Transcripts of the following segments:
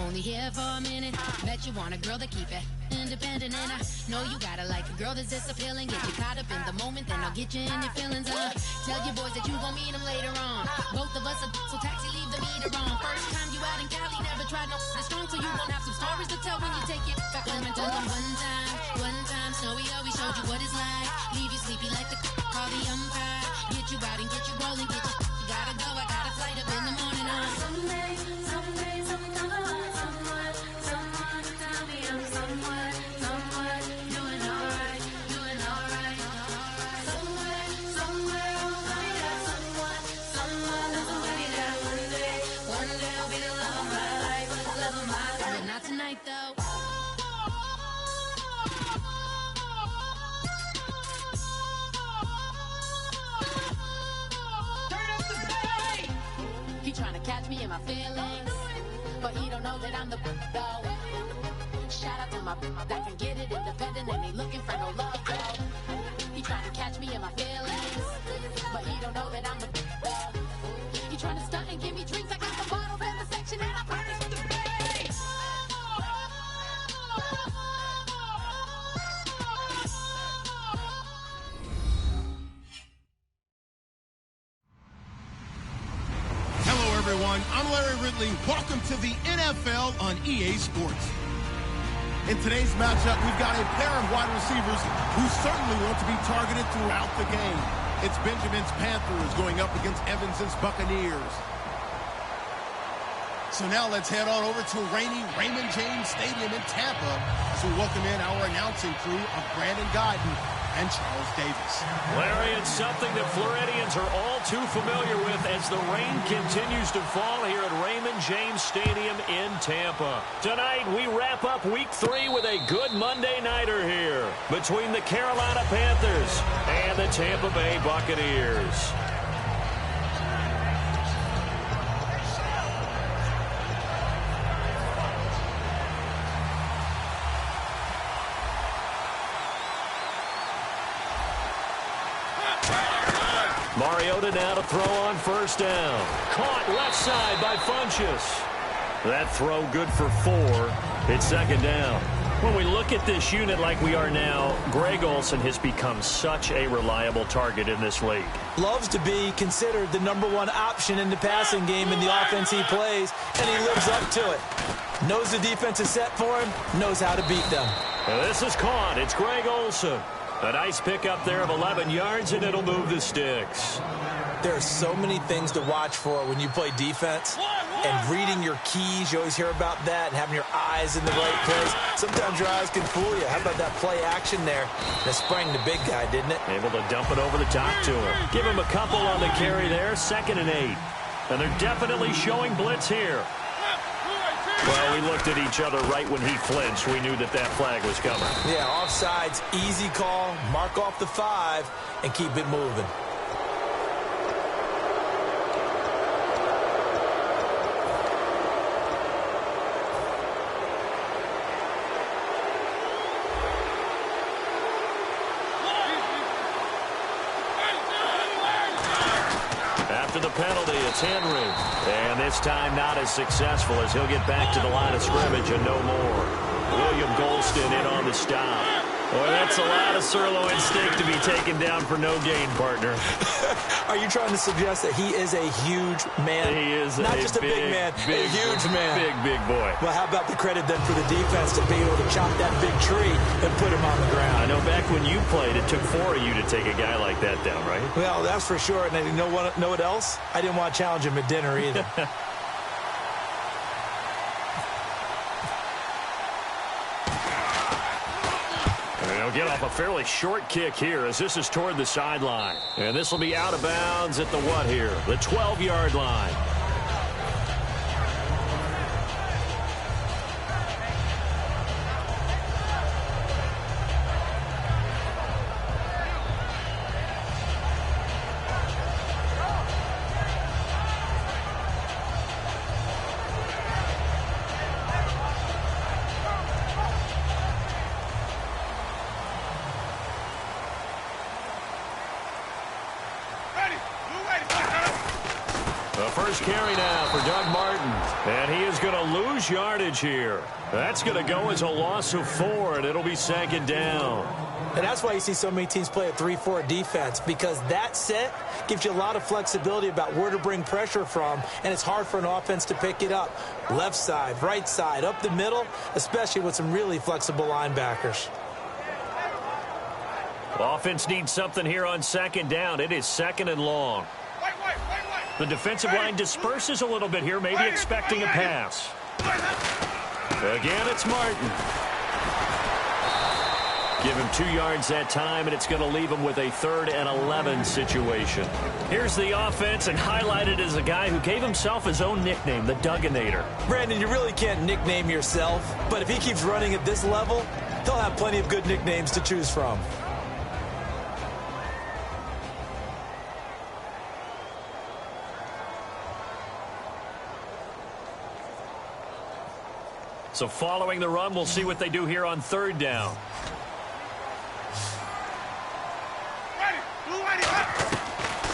only here for a minute. Bet you want a girl to keep it independent, and I know you gotta like a girl that's this appealing. Get you caught up in the moment, then I'll get you in your feelings. Tell your boys that you gon' meet them later on. Both of us are so taxi, leave the meter on. First time you out in Cali, never tried no this strong, so you gon' have some stories to tell when you take it back home and tell them one time, Snowy always showed you what it's like. Leave you sleepy like the call the umpire. Get you out and get you rolling, get you gotta go, I got a flight up in the morning. Someday, someone to tell me I'm someone doing alright. Somewhere I'll find out someone that's somebody that one day I'll be the love of my life, but not tonight though. He tryna catch me in my feelings, but he don't know that I'm the though. Shout out to my that can get it independent and ain't looking for no love though. He tryna catch me in my feelings, but he don't know that I'm the though. He tryna stunt and give me drinks. I got the bottles in the section and I promise to pay. Everyone, I'm Larry Ridley. Welcome to the NFL on EA Sports. In today's matchup, we've got a pair of wide receivers who certainly want to be targeted throughout the game. It's Benjamin's Panthers going up against Evans's Buccaneers. So now let's head on over to rainy Raymond James Stadium in Tampa as we welcome in our announcing crew of Brandon Guyton and Charles Davis. Larry, it's something that Floridians are all too familiar with as the rain continues to fall here at Raymond James Stadium in Tampa. Tonight, we wrap up Week 3 with a good Monday nighter here between the Carolina Panthers and the Tampa Bay Buccaneers. Mariota now to throw on first down. Caught left side by Funchess. That throw good for 4. It's second down. When we look at this unit like we are now, Greg Olsen has become such a reliable target in this league. Loves to be considered the #1 option in the passing game in the offense he plays, and he lives up to it. Knows the defense is set for him, knows how to beat them. And this is caught. It's Greg Olsen. A nice pickup there of 11 yards, and it'll move the sticks. There are so many things to watch for when you play defense. And reading your keys, you always hear about that, and having your eyes in the right place. Sometimes your eyes can fool you. How about that play action there that sprang the big guy, didn't it? Able to dump it over the top to him. Give him a couple on the carry there, 2nd and 8. And they're definitely showing blitz here. Well, we looked at each other right when he flinched. We knew that that flag was coming. Yeah, offsides, easy call, mark off the 5, and keep it moving. After the penalty, it's Henry. And this time not as successful as he'll get back to the line of scrimmage and no more. William Golston in on the stop. Boy, that's a lot of sirloin steak to be taken down for no gain, partner. Are you trying to suggest that he is a huge man? He is not just a big man, a huge man. Big boy. Well, how about the credit then for the defense to be able to chop that big tree and put him on the ground? I know back when you played, it took 4 of you to take a guy like that down, right? Well, that's for sure. And you know what else? I didn't want to challenge him at dinner either. They'll get off a fairly short kick here as this is toward the sideline. And this will be out of bounds at the what here? The 12-yard line. First carry now for Doug Martin. And he is going to lose yardage here. That's going to go as a loss of 4, and it'll be second down. And that's why you see so many teams play a 3-4 defense, because that set gives you a lot of flexibility about where to bring pressure from, and it's hard for an offense to pick it up. Left side, right side, up the middle, especially with some really flexible linebackers. Offense needs something here on second down. It is second and long. The defensive line disperses a little bit here, maybe expecting a pass. Again, it's Martin. Give him 2 yards that time, and it's going to leave him with a 3rd and 11 situation. Here's the offense, and highlighted as a guy who gave himself his own nickname, the Dugginator. Brandon, you really can't nickname yourself, but if he keeps running at this level, he'll have plenty of good nicknames to choose from. So following the run, we'll see what they do here on 3rd down.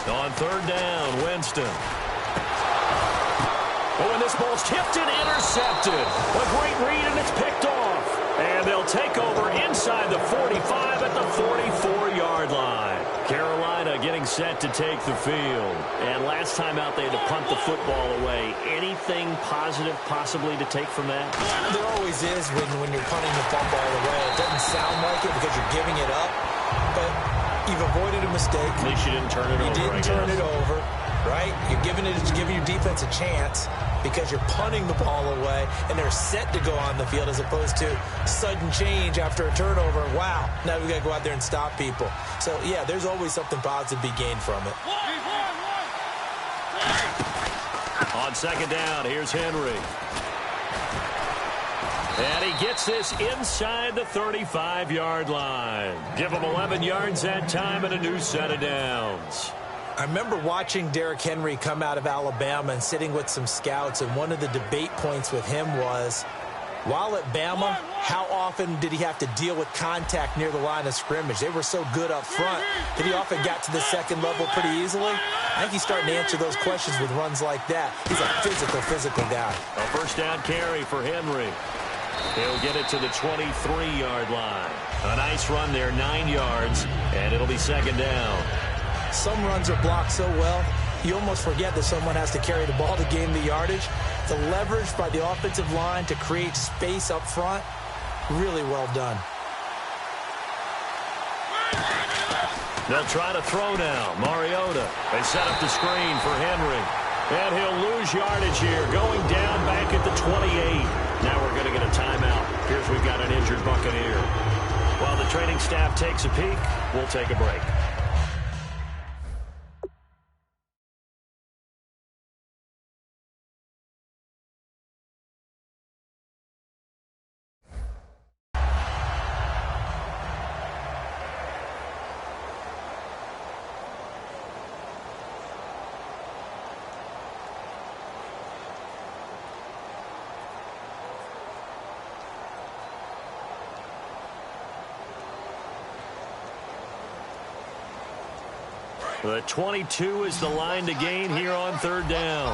On 3rd down, Winston. Oh, and this ball's tipped and intercepted. A great read, and it's picked off. And they'll take over inside the 45 at the 44-yard line. Carolina getting set to take the field. And last time out, they had to punt the football away. Anything positive possibly to take from that? There always is when you're punting the football away. It doesn't sound like it because you're giving it up, but you've avoided a mistake. At least you didn't turn it over. You didn't turn it over, right? You're giving your defense a chance because you're punting the ball away, and they're set to go on the field as opposed to sudden change after a turnover. Wow, now we got to go out there and stop people. So, yeah, there's always something positive to be gained from it. On 2nd down, here's Henry. And he gets this inside the 35-yard line. Give him 11 yards that time and a new set of downs. I remember watching Derrick Henry come out of Alabama and sitting with some scouts, and one of the debate points with him was, while at Bama, how often did he have to deal with contact near the line of scrimmage? They were so good up front that he often got to the second level pretty easily. I think he's starting to answer those questions with runs like that. He's a physical guy. A 1st down carry for Henry. He'll get it to the 23-yard line. A nice run there, 9 yards, and it'll be 2nd down. Some runs are blocked so well, you almost forget that someone has to carry the ball to gain the yardage. The leverage by the offensive line to create space up front, really well done. They'll try to throw now. Mariota. They set up the screen for Henry. And he'll lose yardage here, going down back at the 28. Now we're going to get a timeout. Here's we've got an injured Buccaneer. While the training staff takes a peek, we'll take a break. The 22 is the line to gain here on 3rd down.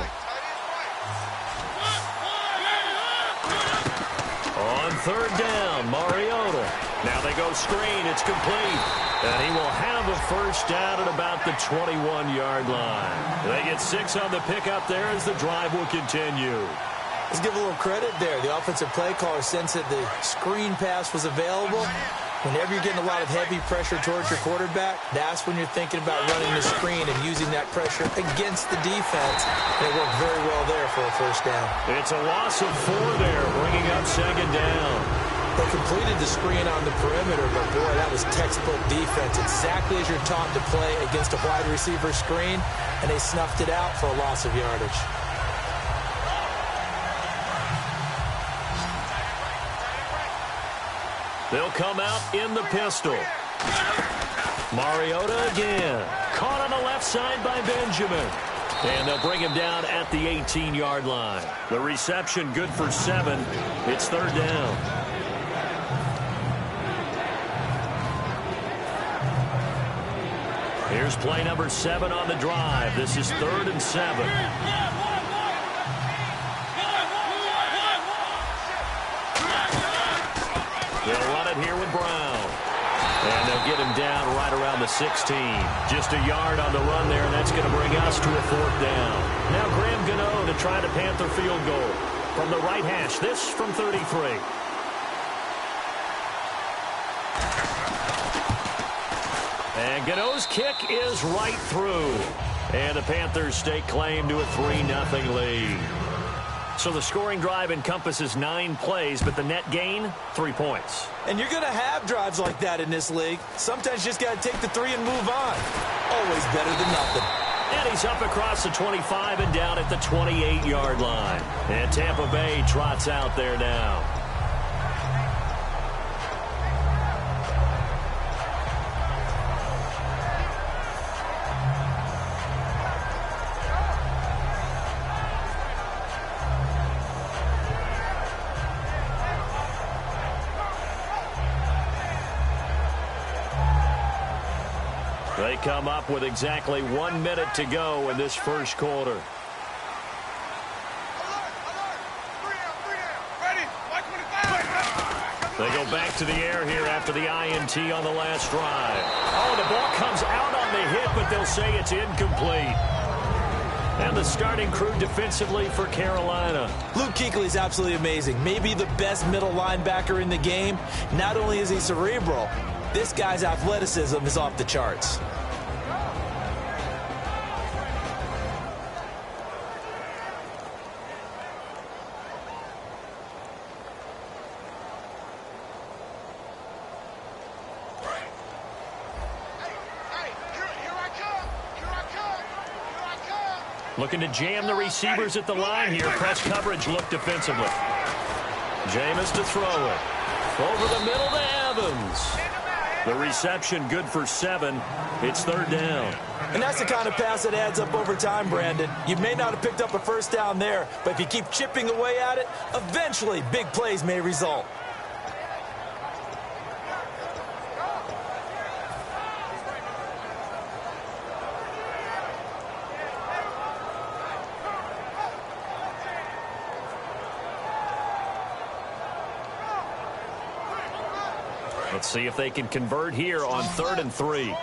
On 3rd down, Mariota. Now they go screen. It's complete. And he will have a 1st down at about the 21-yard line. They get 6 on the pickup there as the drive will continue. Let's give a little credit there. The offensive play caller sensed that the screen pass was available. Whenever you're getting a lot of heavy pressure towards your quarterback, that's when you're thinking about running the screen and using that pressure against the defense. And it worked very well there for a 1st down. It's a loss of 4 there, bringing up 2nd down. They completed the screen on the perimeter, but boy, that was textbook defense. Exactly as you're taught to play against a wide receiver screen, and they snuffed it out for a loss of yardage. They'll come out in the pistol. Mariota again. Caught on the left side by Benjamin. And they'll bring him down at the 18-yard line. The reception good for 7. It's 3rd down. Here's play number 7 on the drive. This is 3rd and 7. They'll run it here with Brown. And they'll get him down right around the 16. Just a yard on the run there, and that's going to bring us to a 4th down. Now Graham Gano to try the Panther field goal. From the right hash, this from 33. And Gano's kick is right through. And the Panthers stake claim to a 3-0 lead. So the scoring drive encompasses 9 plays, but the net gain, 3 points. And you're going to have drives like that in this league. Sometimes you just got to take the 3 and move on. Always better than nothing. And he's up across the 25 and down at the 28-yard line. And Tampa Bay trots out there now. They come up with exactly 1 minute to go in this first quarter. They go back to the air here after the INT on the last drive. Oh, the ball comes out on the hit, but they'll say it's incomplete. And the starting crew defensively for Carolina. Luke Kuechly is absolutely amazing. Maybe the best middle linebacker in the game. Not only is he cerebral, this guy's athleticism is off the charts. Looking to jam the receivers at the line here. Press coverage look defensively. Jameis to throw it. Over the middle to Evans. The reception good for 7. It's 3rd down. And that's the kind of pass that adds up over time, Brandon. You may not have picked up a first down there, but if you keep chipping away at it, eventually big plays may result. Let's see if they can convert here on 3rd and 3.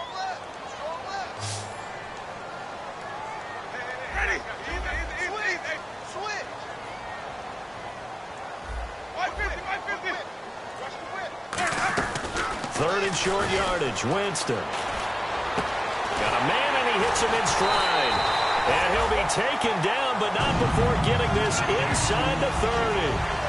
Third and short yardage. Winston. Got a man, and he hits him in stride. And he'll be taken down, but not before getting this inside the 30.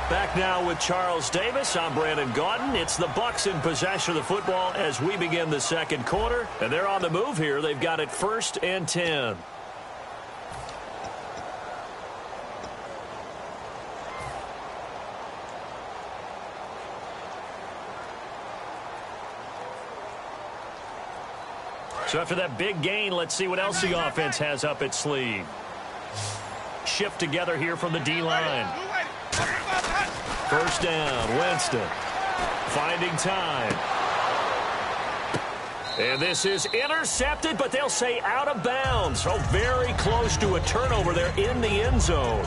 Back now with Charles Davis. I'm Brandon Gaudin. It's the Bucs in possession of the football as we begin the second quarter. And they're on the move here. They've got it 1st and 10. So after that big gain, let's see what else the offense has up its sleeve. Shift together here from the D-line. 1st down, Winston. Finding time. And this is intercepted, but they'll say out of bounds. So very close to a turnover there in the end zone.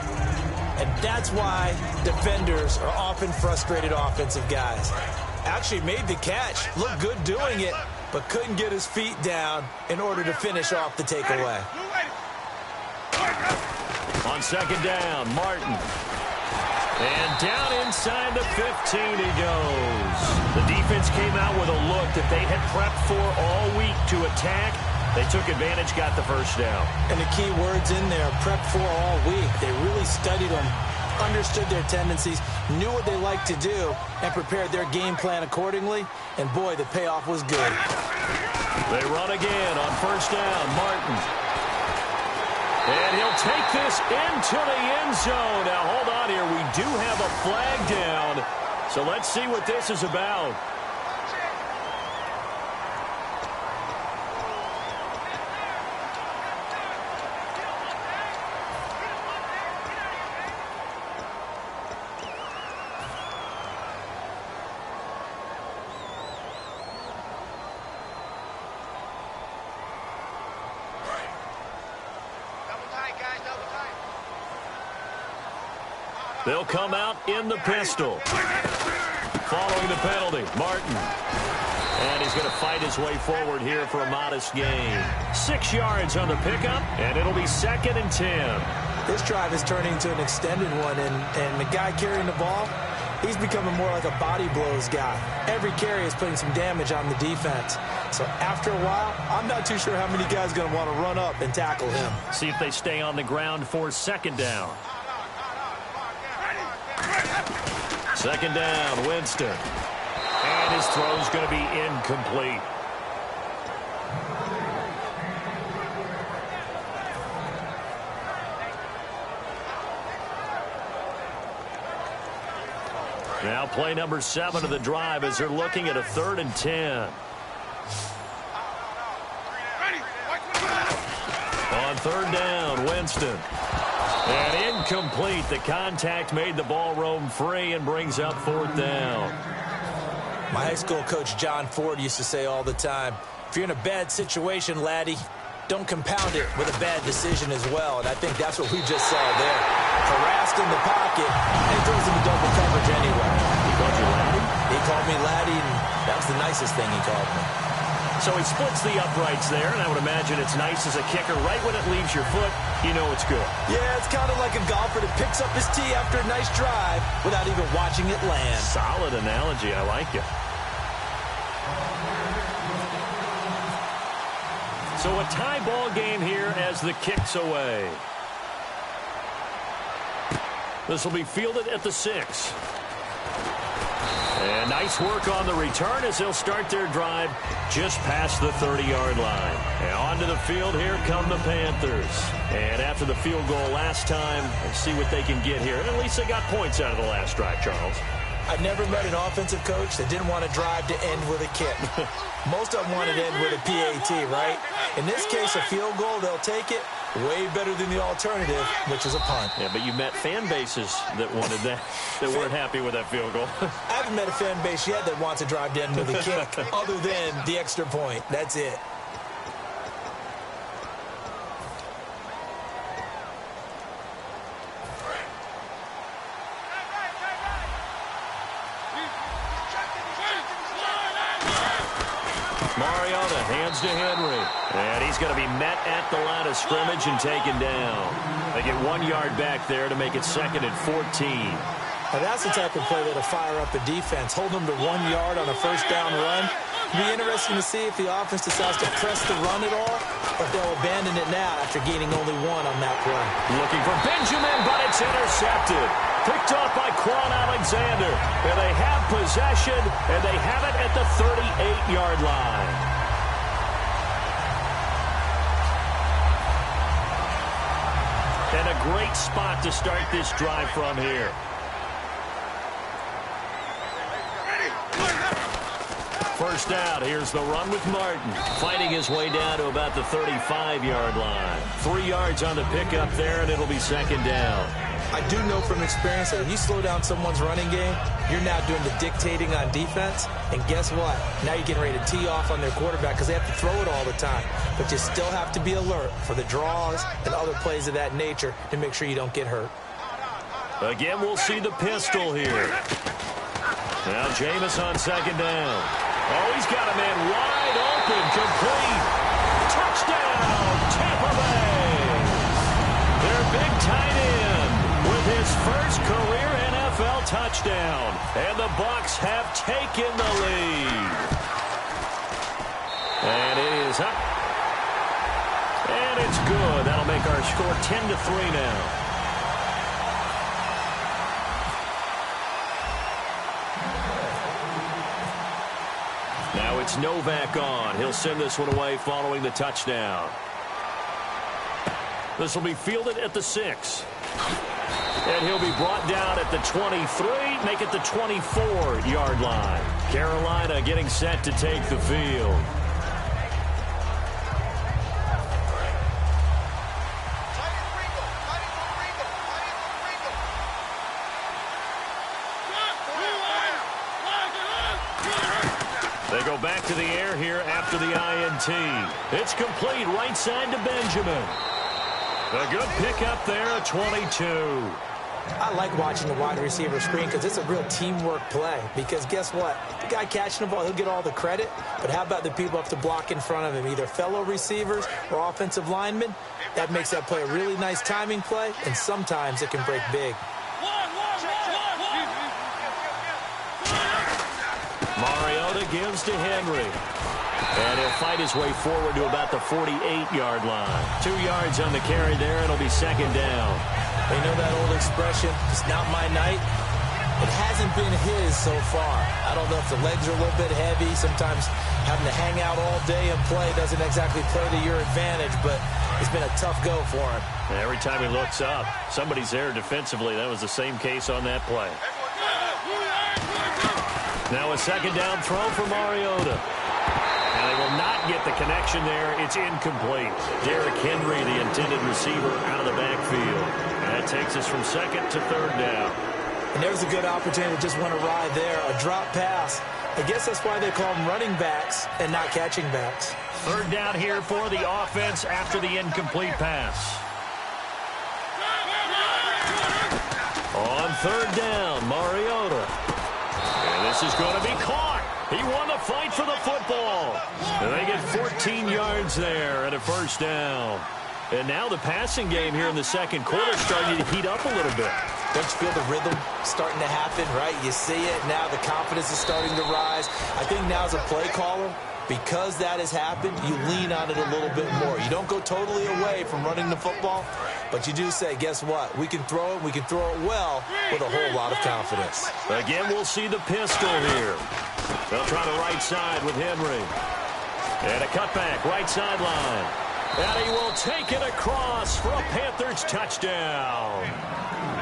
And that's why defenders are often frustrated offensive guys. Actually made the catch, looked good doing it, but couldn't get his feet down in order to finish off the takeaway. On 2nd down, Martin. And down inside the 15 he goes. The defense came out with a look that they had prepped for all week to attack. They took advantage, got the 1st down. And the key words in there, prepped for all week. They really studied them, understood their tendencies, knew what they liked to do, and prepared their game plan accordingly. And boy, the payoff was good. They run again on 1st down, Martin. And he'll take this into the end zone. Now, hold on here. We do have a flag down. So let's see what this is about. They'll come out in the pistol. Following the penalty, Martin. And he's going to fight his way forward here for a modest gain. 6 yards on the pickup, and it'll be 2nd and 10. This drive is turning into an extended one, and the guy carrying the ball, he's becoming more like a body blows guy. Every carry is putting some damage on the defense. So after a while, I'm not too sure how many guys are going to want to run up and tackle him. See if they stay on the ground for 2nd down. 2nd down, Winston. And his throw's going to be incomplete. Now play number 7 of the drive as they're looking at a 3rd and 10. On 3rd down, Winston. And incomplete. The contact made the ball roam free and brings up 4th down. My high school coach, John Ford, used to say all the time, if you're in a bad situation, laddie, don't compound it with a bad decision as well. And I think that's what we just saw there. Harassed in the pocket, and he throws into double coverage anyway. He called you laddie? He called me laddie, and that was the nicest thing he called me. So he splits the uprights there, and I would imagine it's nice as a kicker. Right when it leaves your foot, you know it's good. Yeah, it's kind of like a golfer that picks up his tee after a nice drive without even watching it land. Solid analogy. I like it. So a tie ball game here as the kick's away. This will be fielded at the 6. And nice work on the return as they'll start their drive just past the 30-yard line. And onto the field, here come the Panthers. And after the field goal last time, let's see what they can get here. And at least they got points out of the last drive, Charles. I've never met an offensive coach that didn't want to drive to end with a kick. Most of them wanted to end with a PAT, right? In this case, a field goal, they'll take it. Way better than the alternative, which is a punt. Yeah, but you met fan bases that wanted that, that weren't happy with that field goal. I haven't met a fan base yet that wants to drive to end with a kick other than the extra point. That's it. Mariota hands to Henry. And he's going to be met at the line of scrimmage and taken down. They get 1 yard back there to make it 2nd and 14. Now that's the type of play that'll fire up a defense. Hold them to 1 yard on a first down run. It'll be interesting to see if the offense decides to press the run at all, or if they'll abandon it now after gaining only 1 on that play. Looking for Benjamin, but it's intercepted. Picked off by Quan Alexander. And they have possession, and they have it at the 38-yard line. And a great spot to start this drive from here. First out, here's the run with Martin. Fighting his way down to about the 35-yard line. 3 yards on the pickup there, and it'll be 2nd down. I do know from experience that when you slow down someone's running game, you're now doing the dictating on defense. And guess what? Now you're getting ready to tee off on their quarterback because they have to throw it all the time. But you still have to be alert for the draws and other plays of that nature to make sure you don't get hurt. Again, we'll see the pistol here. Now Jameis on 2nd down. Oh, he's got a man wide open, complete. Touchdown, Tampa Bay. Their big tight end with his first career NFL touchdown. And the Bucs have taken the lead. And it is up. And it's good. That'll make our score 10-3 now. Now it's Novak on. He'll send this one away following the touchdown. This will be fielded at the 6. And he'll be brought down at the 23, make it the 24-yard line. Carolina getting set to take the field. They go back to the air here after the INT. It's complete right side to Benjamin. A good pickup there, a 22. I like watching the wide receiver screen because it's a real teamwork play. Because guess what? The guy catching the ball, he'll get all the credit. But how about the people have to block in front of him, either fellow receivers or offensive linemen? That makes that play a really nice timing play, and sometimes it can break big. Mariota gives to Henry. And he'll fight his way forward to about the 48-yard line. 2 yards on the carry there. It'll be second down. You know that old expression, it's not my night? It hasn't been his so far. I don't know if the legs are a little bit heavy. Sometimes having to hang out all day and play doesn't exactly play to your advantage, but it's been a tough go for him. And every time he looks up, somebody's there defensively. That was the same case on that play. Now a second down throw for Mariota. And they will not get the connection there. It's incomplete. Derrick Henry, the intended receiver, out of the backfield. And that takes us from second to third down. And there's a good opportunity to just want to ride there. A drop pass. I guess that's why they call them running backs and not catching backs. Third down here for the offense after the incomplete pass. On third down, Mariota. And this is going to be caught. He won the fight for the football. And they get 14 yards there at a first down. And now the passing game here in the second quarter is starting to heat up a little bit. Don't you feel the rhythm starting to happen, right? You see it. Now the confidence is starting to rise. I think now as a play caller, because that has happened, you lean on it a little bit more. You don't go totally away from running the football, but you do say, guess what? We can throw it. We can throw it well with a whole lot of confidence. Again, we'll see the pistol here. They'll try the right side with Henry. And a cutback, right sideline. And he will take it across for a Panthers touchdown.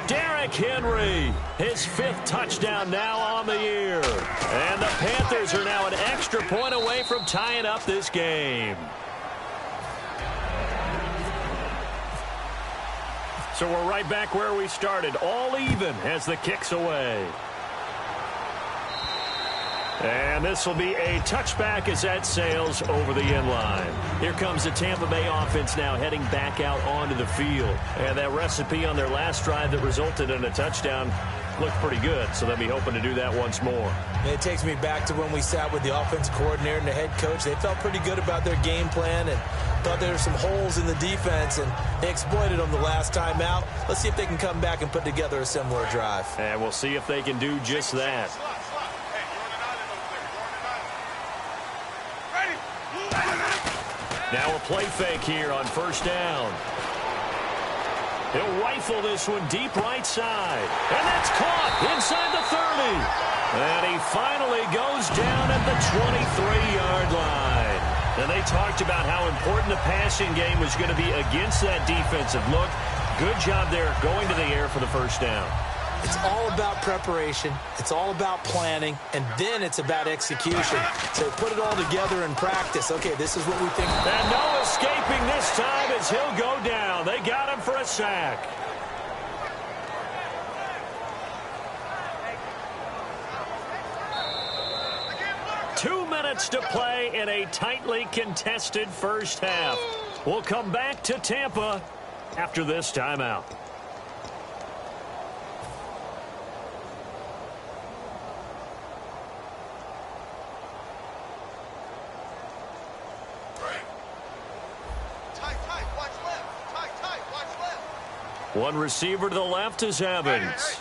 Derrick Henry, his 5th touchdown now on the year. And the Panthers are now an extra point away from tying up this game. So we're right back where we started, all even as the kick's away. And this will be a touchback as that sails over the end line. Here comes the Tampa Bay offense now heading back out onto the field. And that recipe on their last drive that resulted in a touchdown looked pretty good, so they'll be hoping to do that once more. And it takes me back to when we sat with the offensive coordinator and the head coach. They felt pretty good about their game plan and thought there were some holes in the defense, and they exploited them the last time out. Let's see if they can come back and put together a similar drive. And we'll see if they can do just that. Now a play fake here on first down. He'll rifle this one deep right side. And that's caught inside the 30. And he finally goes down at the 23-yard line. And they talked about how important the passing game was going to be against that defensive look. Good job there going to the air for the first down. It's all about preparation. It's all about planning. And then it's about execution. So put it all together in practice. Okay, this is what we think. And no escaping this time as he'll go down. They got him for a sack. Two minutes to play in a tightly contested first half. We'll come back to Tampa after this timeout. One receiver to the left is Evans.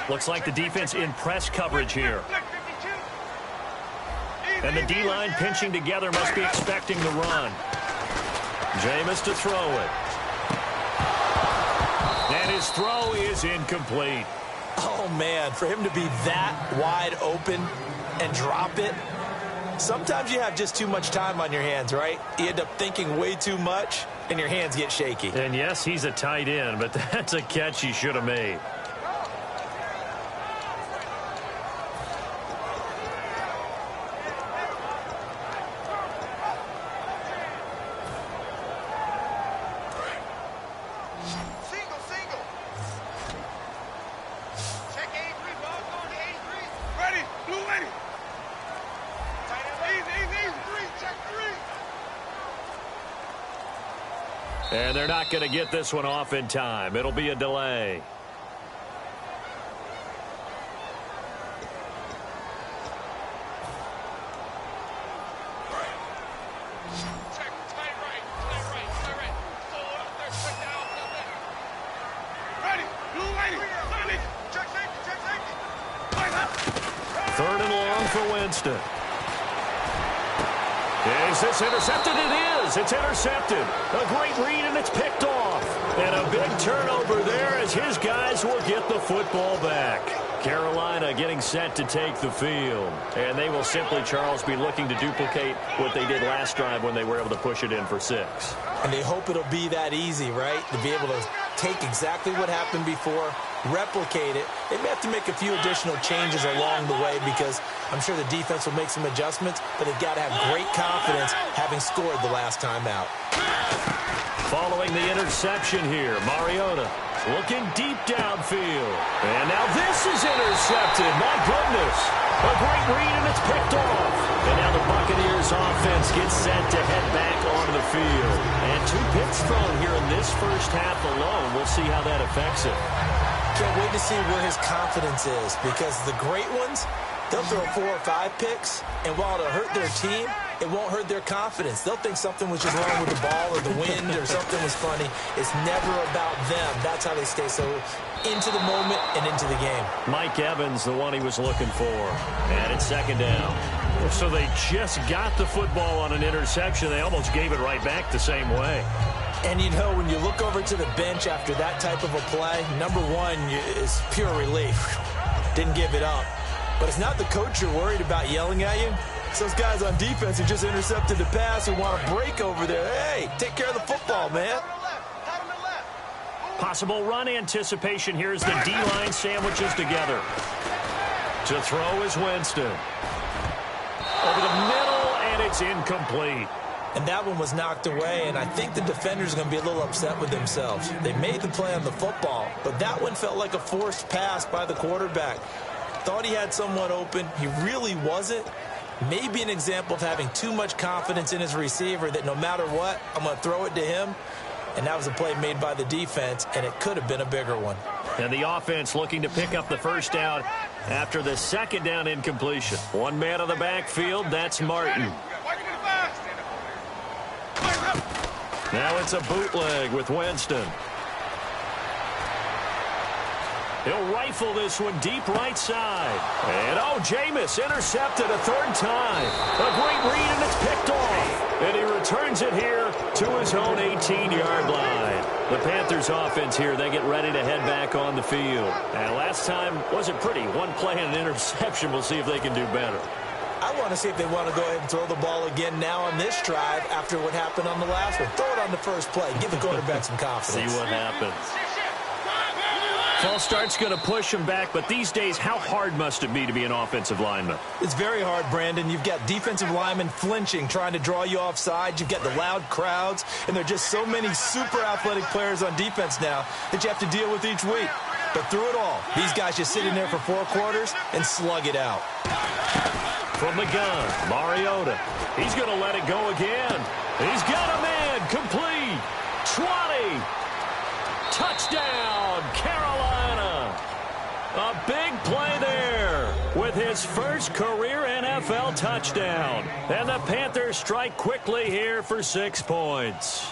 Looks like the defense in press coverage here. And the D-line pinching together must be expecting the run. Jameis to throw it. And his throw is incomplete. Oh, man, for him to be that wide open and drop it. Sometimes you have just too much time on your hands, right? You end up thinking way too much, and your hands get shaky. And yes, he's a tight end, but that's a catch he should have made. And they're not going to get this one off in time. It'll be a delay. Third and long for Winston. Is this intercepted? It is. It's intercepted. A great read, and it's picked off. And a big turnover there as his guys will get the football back. Carolina getting set to take the field. And they will simply, Charles, be looking to duplicate what they did last drive when they were able to push it in for 6. And they hope it'll be that easy, right? To be able to take exactly what happened before, replicate it. They may have to make a few additional changes along the way because I'm sure the defense will make some adjustments, but they've got to have great confidence having scored the last time out. Following the interception here, Mariota looking deep downfield. And now this is intercepted. My goodness. A great read, and it's picked off. And now the Buccaneers offense gets set to head back onto the field. And 2 picks thrown here in this first half alone. We'll see how that affects it. Can't wait to see where his confidence is because the great ones, they'll throw 4 or 5 picks, and while it'll hurt their team, it won't hurt their confidence. They'll think something was just wrong with the ball or the wind or something was funny. It's never about them. That's how they stay so into the moment and into the game. Mike Evans, the one he was looking for. And it's second down. So they just got the football on an interception. They almost gave it right back the same way. And, you know, when you look over to the bench after that type of a play, number one is pure relief. Didn't give it up. But it's not the coach you're worried about yelling at you. It's those guys on defense who just intercepted the pass who want to break over there. Hey, take care of the football, man. Possible run anticipation here as the D-line sandwiches together. To throw is Winston. Over the middle, and it's incomplete. And that one was knocked away, and I think the defenders are going to be a little upset with themselves. They made the play on the football, but that one felt like a forced pass by the quarterback. Thought he had someone open. He really wasn't. Maybe an example of having too much confidence in his receiver that no matter what, I'm going to throw it to him. And that was a play made by the defense, and it could have been a bigger one. And the offense looking to pick up the first down after the second down incompletion. One man on the backfield, that's Martin. Now it's a bootleg with Winston. He'll rifle this one deep right side. And, Jameis intercepted a third time. A great read, and it's picked off. And he returns it here to his own 18-yard line. The Panthers offense here, they get ready to head back on the field. And last time wasn't pretty. One play and an interception. We'll see if they can do better. I want to see if they want to go ahead and throw the ball again now on this drive after what happened on the last one. Throw it on the first play. Give the quarterback some confidence. See what happens. False start's going to push him back, but these days, how hard must it be to be an offensive lineman? It's very hard, Brandon. You've got defensive linemen flinching, trying to draw you offside. You've got the loud crowds, and there are just so many super athletic players on defense now that you have to deal with each week. But through it all, these guys just sit in there for 4 quarters and slug it out. From the gun, Mariota. He's going to let it go again. He's got a man, complete. 20. Touchdown, Carolina. A big play there with his first career NFL touchdown. And the Panthers strike quickly here for 6 points.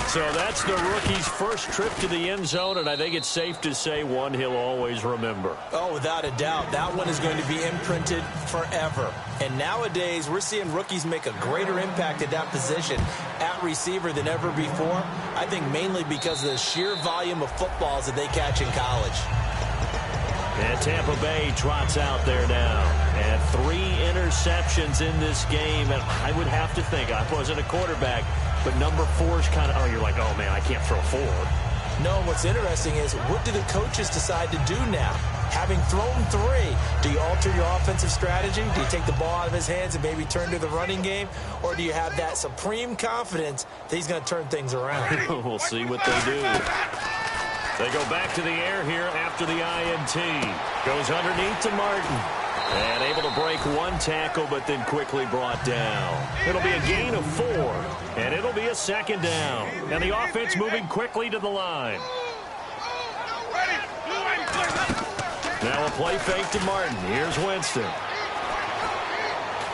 So that's the rookie's first trip to the end zone, and I think it's safe to say one he'll always remember. Oh, without a doubt. That one is going to be imprinted forever. And nowadays, we're seeing rookies make a greater impact at that position at receiver than ever before. I think mainly because of the sheer volume of footballs that they catch in college. And Tampa Bay trots out there now. And 3 interceptions in this game. And I would have to think, I wasn't a quarterback, but number 4 is kind of, you're like, oh, man, I can't throw 4. No, what's interesting is what do the coaches decide to do now? Having thrown 3, do you alter your offensive strategy? Do you take the ball out of his hands and maybe turn to the running game? Or do you have that supreme confidence that he's going to turn things around? We'll see what they do. They go back to the air here after the INT. Goes underneath to Martin. And able to break one tackle, but then quickly brought down. It'll be a gain of 4, and it'll be a second down. And the offense moving quickly to the line. Now a play fake to Martin. Here's Winston.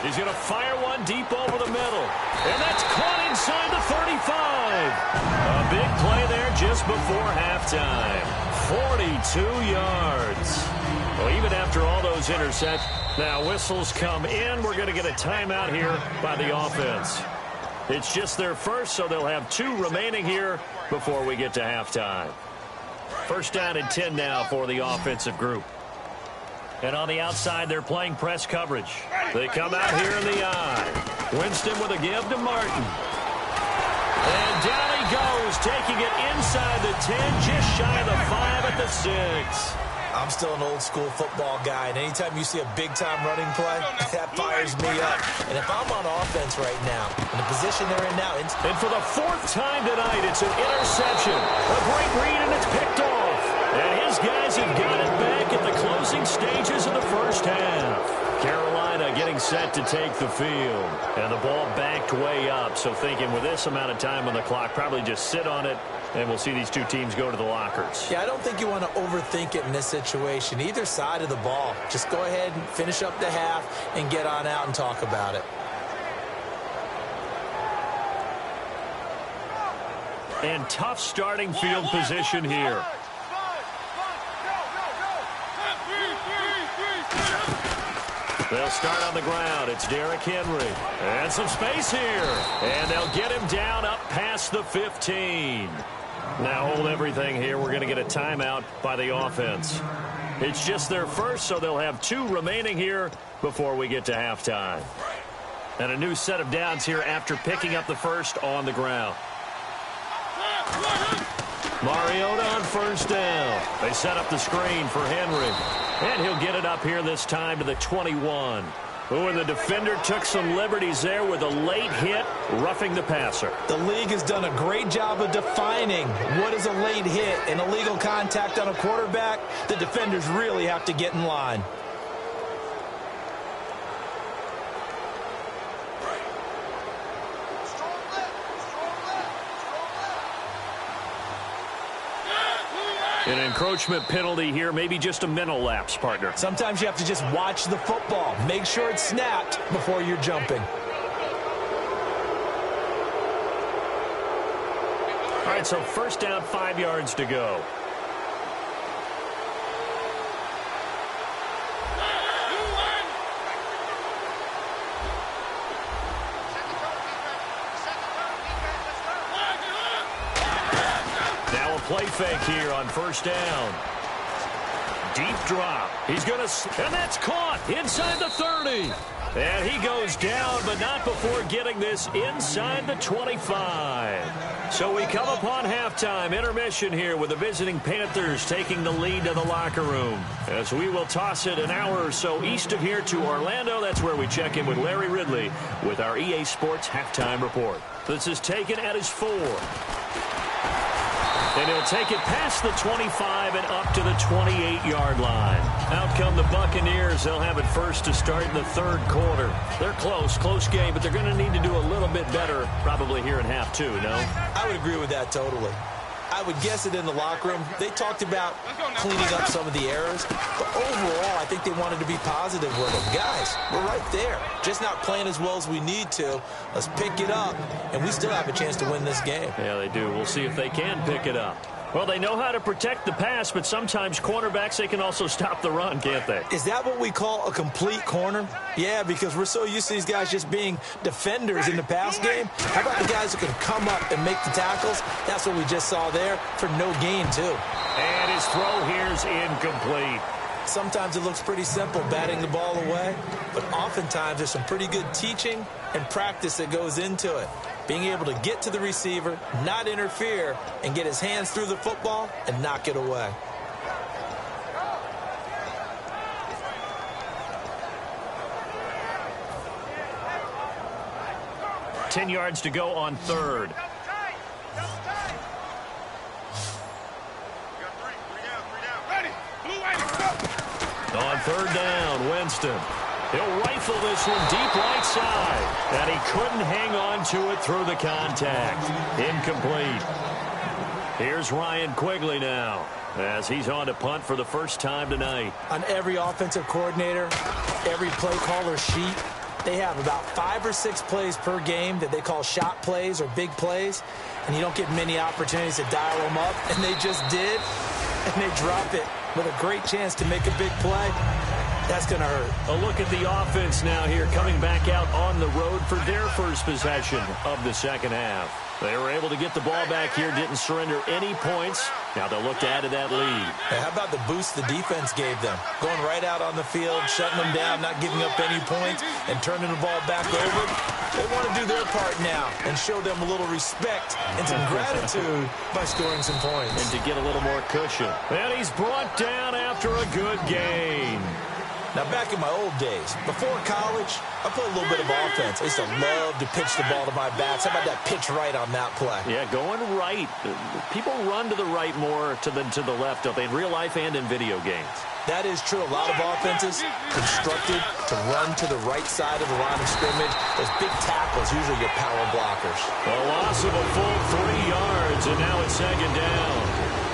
He's going to fire one deep over the middle. And that's caught inside the 35. A big play there just before halftime. 42 yards. Well, even after all those interceptions, now whistles come in. We're going to get a timeout here by the offense. It's just their first, so they'll have 2 remaining here before we get to halftime. First down and 10 now for the offensive group. And on the outside, they're playing press coverage. They come out here in the eye. Winston with a give to Martin. And down he goes, taking it inside the 10, just shy of the 5 at the 6. I'm still an old-school football guy, and anytime you see a big-time running play, that fires me up. And if I'm on offense right now, in the position they're in now... And for the 4th time tonight, it's an interception. A great read, and it's picked off. And his guys have got it back at the closing stages of the first half. Carolina getting set to take the field. And the ball backed way up, so thinking with this amount of time on the clock, probably just sit on it, and we'll see these 2 teams go to the lockers. Yeah, I don't think you want to overthink it in this situation. Either side of the ball. Just go ahead and finish up the half and get on out and talk about it. And tough starting field position here. They'll start on the ground. It's Derrick Henry. And some space here. And they'll get him down up past the 15. Now hold everything here. We're going to get a timeout by the offense. It's just their first, so they'll have 2 remaining here before we get to halftime. And a new set of downs here after picking up the first on the ground. Mariota on first down. They set up the screen for Henry. And he'll get it up here this time to the 21. Oh, and the defender took some liberties there with a late hit, roughing the passer. The league has done a great job of defining what is a late hit and illegal contact on a quarterback. The defenders really have to get in line. An encroachment penalty here, maybe just a mental lapse, partner. Sometimes you have to just watch the football. Make sure it's snapped before you're jumping. All right, so first down, 5 yards to go. Play fake here on first down. Deep drop. He's going to, and that's caught inside the 30. And he goes down, but not before getting this inside the 25. So we come upon halftime intermission here with the visiting Panthers taking the lead to the locker room. As we will toss it an hour or so east of here to Orlando. That's where we check in with Larry Ridley with our EA Sports halftime report. This is taken at his 4. And he'll take it past the 25 and up to the 28-yard line. Out come the Buccaneers. They'll have it first to start in the 3rd quarter. They're close game, but they're going to need to do a little bit better probably here in half 2, no? I would agree with that totally. I would guess it in the locker room. They talked about cleaning up some of the errors, but overall, I think they wanted to be positive with them. Guys, we're right there. Just not playing as well as we need to. Let's pick it up, and we still have a chance to win this game. Yeah, they do. We'll see if they can pick it up. Well, they know how to protect the pass, but sometimes cornerbacks, they can also stop the run, can't they? Is that what we call a complete corner? Yeah, because we're so used to these guys just being defenders in the pass game. How about the guys who can come up and make the tackles? That's what we just saw there for no gain, too. And his throw here's incomplete. Sometimes it looks pretty simple, batting the ball away, but oftentimes there's some pretty good teaching and practice that goes into it. Being able to get to the receiver, not interfere, and get his hands through the football and knock it away. $10 yards to go on 3rd. On 3rd down, Winston. He'll rifle this one deep right side. And he couldn't hang on to it through the contact. Incomplete. Here's Ryan Quigley now, as he's on to punt for the first time tonight. On every offensive coordinator, every play caller sheet, they have about 5 or 6 plays per game that they call shot plays or big plays, and you don't get many opportunities to dial them up, and they just did, and they drop it with a great chance to make a big play. That's going to hurt. A look at the offense now here, coming back out on the road for their first possession of the second half. They were able to get the ball back here, didn't surrender any points. Now they'll look to add to that lead. Hey, how about the boost the defense gave them? Going right out on the field, shutting them down, not giving up any points, and turning the ball back over. They want to do their part now and show them a little respect and some gratitude by scoring some points. And to get a little more cushion. And he's brought down after a good gain. Now, back in my old days, before college, I played a little bit of offense. I used to love to pitch the ball to my backs. How about that pitch right on that play? Yeah, going right. People run to the right more than to the left, don't they, in real life and in video games? That is true. A lot of offenses constructed to run to the right side of the line of scrimmage. Those big tackles, usually your power blockers. A loss of a full 3 yards, and now it's 2nd down.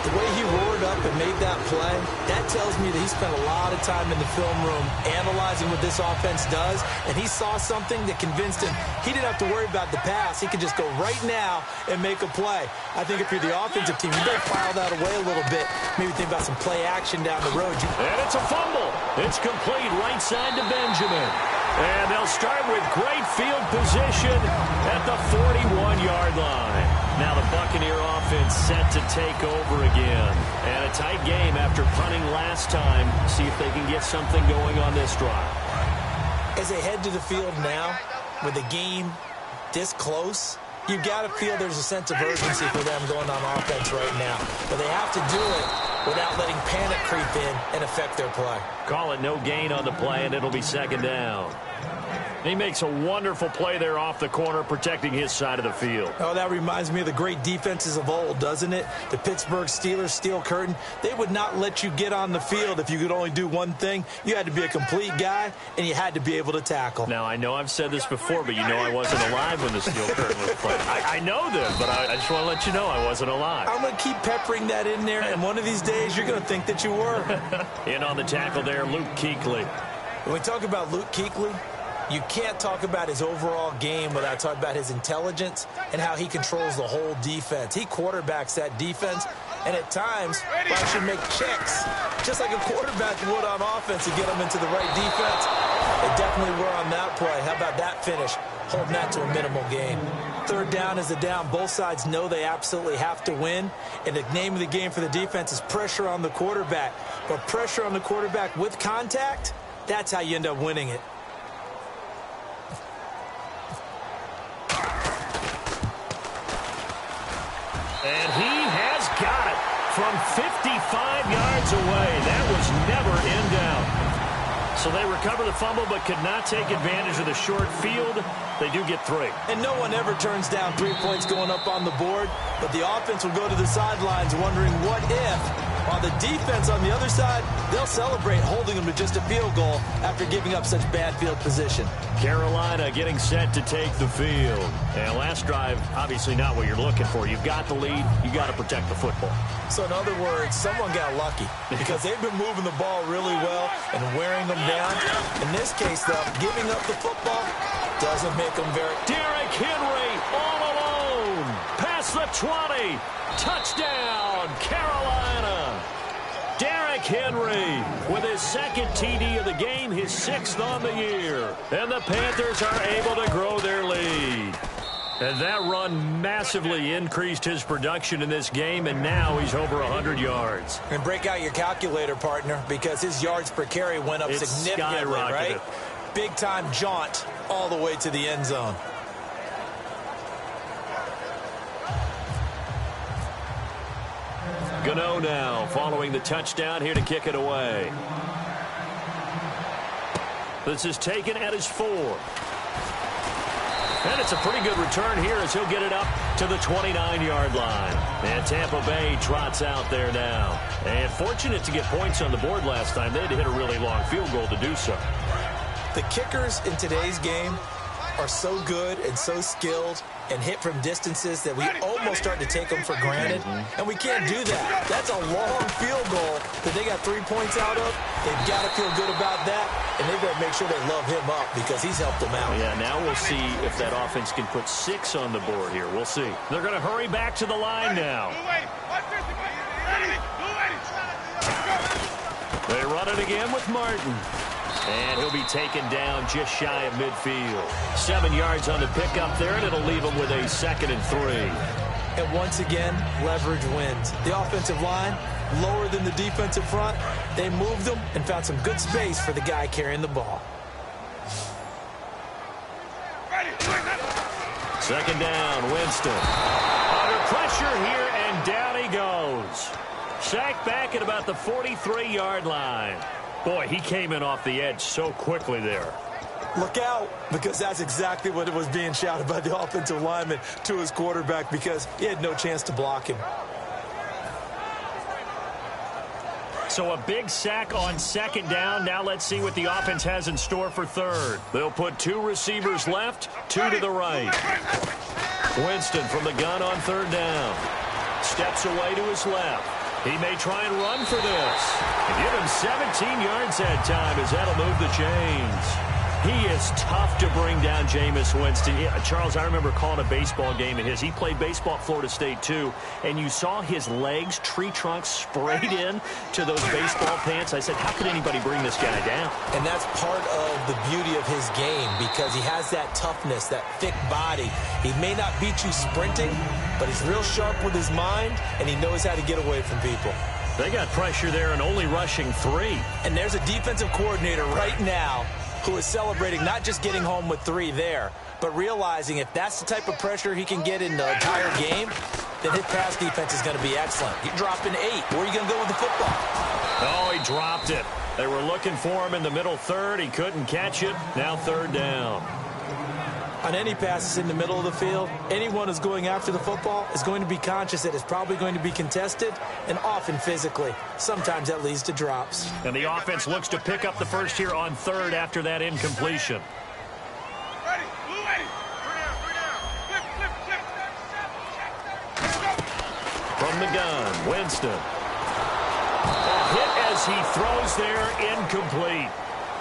The way he roared up and made that play, that tells me that he spent a lot of time in the film room analyzing what this offense does, and he saw something that convinced him he didn't have to worry about the pass. He could just go right now and make a play. I think if you're the offensive team, you better file that away a little bit. Maybe think about some play action down the road. And it's a fumble. It's complete right side to Benjamin. And they'll start with great field position at the 41-yard line. Now the Buccaneer offense set to take over again. And a tight game after punting last time. See if they can get something going on this drive. As they head to the field now, with the game this close, you've got to feel there's a sense of urgency for them going on offense right now. But they have to do it without letting panic creep in and affect their play. Call it no gain on the play, and it'll be 2nd down. He makes a wonderful play there off the corner, protecting his side of the field. Oh, that reminds me of the great defenses of old, doesn't it? The Pittsburgh Steelers, Steel Curtain. They would not let you get on the field if you could only do one thing. You had to be a complete guy, and you had to be able to tackle. Now, I know I've said this before, but you know I wasn't alive when the Steel Curtain was played. I know them, but I just want to let you know I wasn't alive. I'm going to keep peppering that in there, and one of these days you're going to think that you were. In on the tackle there, Luke Kuechly. When we talk about Luke Kuechly, you can't talk about his overall game without talking about his intelligence and how he controls the whole defense. He quarterbacks that defense, and at times, should make checks, just like a quarterback would on offense to get them into the right defense. They definitely were on that play. How about that finish? Holding that to a minimal gain. 3rd down is a down. Both sides know they absolutely have to win, and the name of the game for the defense is pressure on the quarterback. But pressure on the quarterback with contact, that's how you end up winning it. And he has got it from 55 yards away. That was never in doubt. So they recover the fumble but could not take advantage of the short field. They do get 3. And no one ever turns down 3 points going up on the board, but the offense will go to the sidelines wondering what if. While the defense on the other side, they'll celebrate holding them to just a field goal after giving up such bad field position. Carolina getting set to take the field. And last drive, obviously not what you're looking for. You've got the lead. You got to protect the football. So in other words, someone got lucky because they've been moving the ball really well and wearing them down. In this case, though, giving up the football doesn't make them very... Derrick Henry all alone. Past the 20. Touchdown, Carolina. Derrick Henry with his 2nd TD of the game, his 6th on the year. And the Panthers are able to grow their lead. And that run massively increased his production in this game, and now he's over 100 yards. And break out your calculator, partner, because his yards per carry went up significantly, right? Big-time jaunt all the way to the end zone. Gano now following the touchdown here to kick it away. This is taken at his 4. And it's a pretty good return here as he'll get it up to the 29-yard line. And Tampa Bay trots out there now. And fortunate to get points on the board last time. They had to hit a really long field goal to do so. The kickers in today's game are so good and so skilled and hit from distances that we almost start to take them for granted. And we can't do that. That's a long field goal that they got 3 points out of. They've got to feel good about that, and they better make sure they love him up because he's helped them out. Yeah, now we'll see if that offense can put 6 on the board here. We'll see. They're going to hurry back to the line now. They run it again with Martin. And he'll be taken down just shy of midfield. 7 yards on the pickup there, and it'll leave him with a 2nd and 3. And once again, leverage wins. The offensive line, lower than the defensive front. They moved them and found some good space for the guy carrying the ball. 2nd down, Winston. Under pressure here, and down he goes. Sacked back at about the 43-yard line. Boy, he came in off the edge so quickly there. Look out, because that's exactly what it was being shouted by the offensive lineman to his quarterback because he had no chance to block him. So a big sack on 2nd down. Now let's see what the offense has in store for 3rd. They'll put 2 receivers left, 2 to the right. Winston from the gun on 3rd down. Steps away to his left. He may try and run for this. And give him 17 yards that time as that'll move the chains. He is tough to bring down, Jameis Winston. Yeah, Charles, I remember calling a baseball game of his. He played baseball at Florida State, too. And you saw his legs, tree trunks sprayed in to those baseball pants. I said, how could anybody bring this guy down? And that's part of the beauty of his game because he has that toughness, that thick body. He may not beat you sprinting, but he's real sharp with his mind, and he knows how to get away from people. They got pressure there and only rushing 3. And there's a defensive coordinator right now who is celebrating not just getting home with 3 there, but realizing if that's the type of pressure he can get in the entire game, then his pass defense is going to be excellent. You're dropping 8. Where are you going to go with the football? Oh, he dropped it. They were looking for him in the middle 3rd. He couldn't catch it. Now 3rd down. On any passes in the middle of the field, anyone who's going after the football is going to be conscious that it's probably going to be contested and often physically. Sometimes that leads to drops. And the offense looks to pick up the first here on 3rd after that incompletion. From the gun, Winston. A hit as he throws there, incomplete.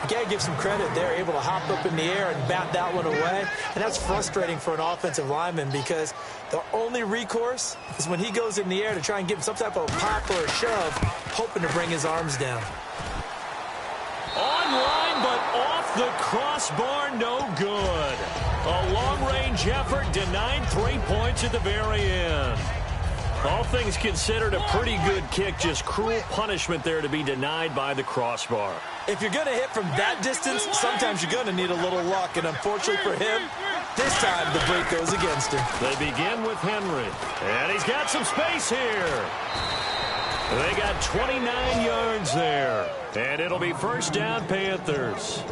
You got to give some credit. They're able to hop up in the air and bat that one away. And that's frustrating for an offensive lineman because the only recourse is when he goes in the air to try and give him some type of pop or a shove, hoping to bring his arms down. On line, but off the crossbar, no good. A long-range effort denied 3 points at the very end. All things considered, a pretty good kick, just cruel punishment there to be denied by the crossbar. If you're going to hit from that distance, sometimes you're going to need a little luck, and unfortunately for him, this time the break goes against him. They begin with Henry, and he's got some space here. They got 29 yards there, and it'll be 1st down, Panthers.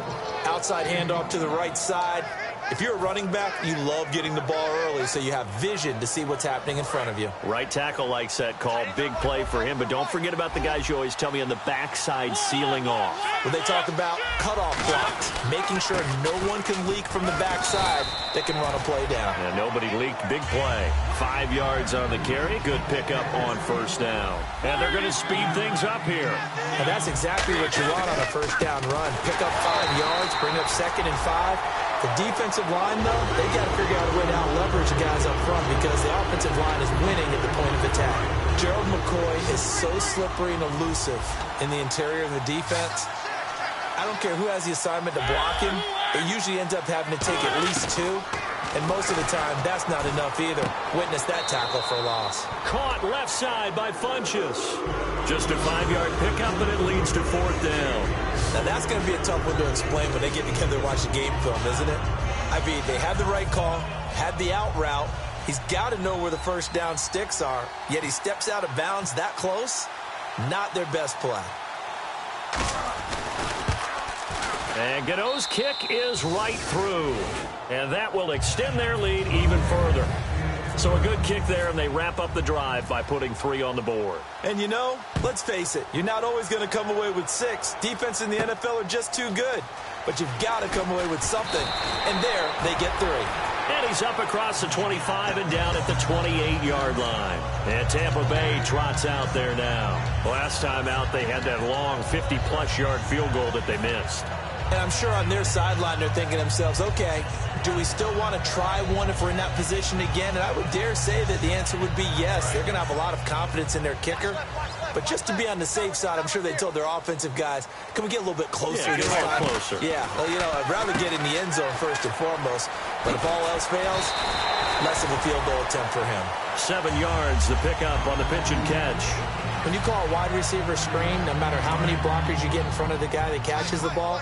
Outside handoff to the right side. If you're a running back, you love getting the ball early so you have vision to see what's happening in front of you. Right tackle likes that call. Big play for him, but don't forget about the guys you always tell me on the backside sealing off. When they talk about cutoff blocks, making sure no one can leak from the backside that can run a play down. And nobody leaked. Big play. 5 yards on the carry. Good pickup on 1st down. And they're going to speed things up here. And that's exactly what you want on a 1st down run. Pick up 5 yards, bring up 2nd and 5. The defensive line, though, they got to figure out a way to out-leverage the guys up front because the offensive line is winning at the point of attack. Gerald McCoy is so slippery and elusive in the interior of the defense. I don't care who has the assignment to block him. It usually ends up having to take at least 2. And most of the time, that's not enough either. Witness that tackle for a loss. Caught left side by Funchess. Just a 5-yard pickup, and it leads to 4th down. Now, that's going to be a tough one to explain when they get together and watch the game film, isn't it? I mean, they had the right call, had the out route. He's got to know where the 1st down sticks are, yet he steps out of bounds that close. Not their best play. And Gano's kick is right through. And that will extend their lead even further. So a good kick there, and they wrap up the drive by putting 3 on the board. And you know, let's face it, you're not always going to come away with 6. Defense in the NFL are just too good. But you've got to come away with something. And there, they get 3. And he's up across the 25 and down at the 28-yard line. And Tampa Bay trots out there now. Last time out, they had that long 50-plus yard field goal that they missed. And I'm sure on their sideline they're thinking to themselves, okay, do we still want to try one if we're in that position again? And I would dare say that the answer would be yes. They're going to have a lot of confidence in their kicker. But just to be on the safe side, I'm sure they told their offensive guys, can we get a little bit closer this time? Closer. Yeah, well, you know, I'd rather get in the end zone first and foremost. But if all else fails, less of a field goal attempt for him. 7 yards, the pickup on the pitch and catch. When you call a wide receiver screen, no matter how many blockers you get in front of the guy that catches the ball,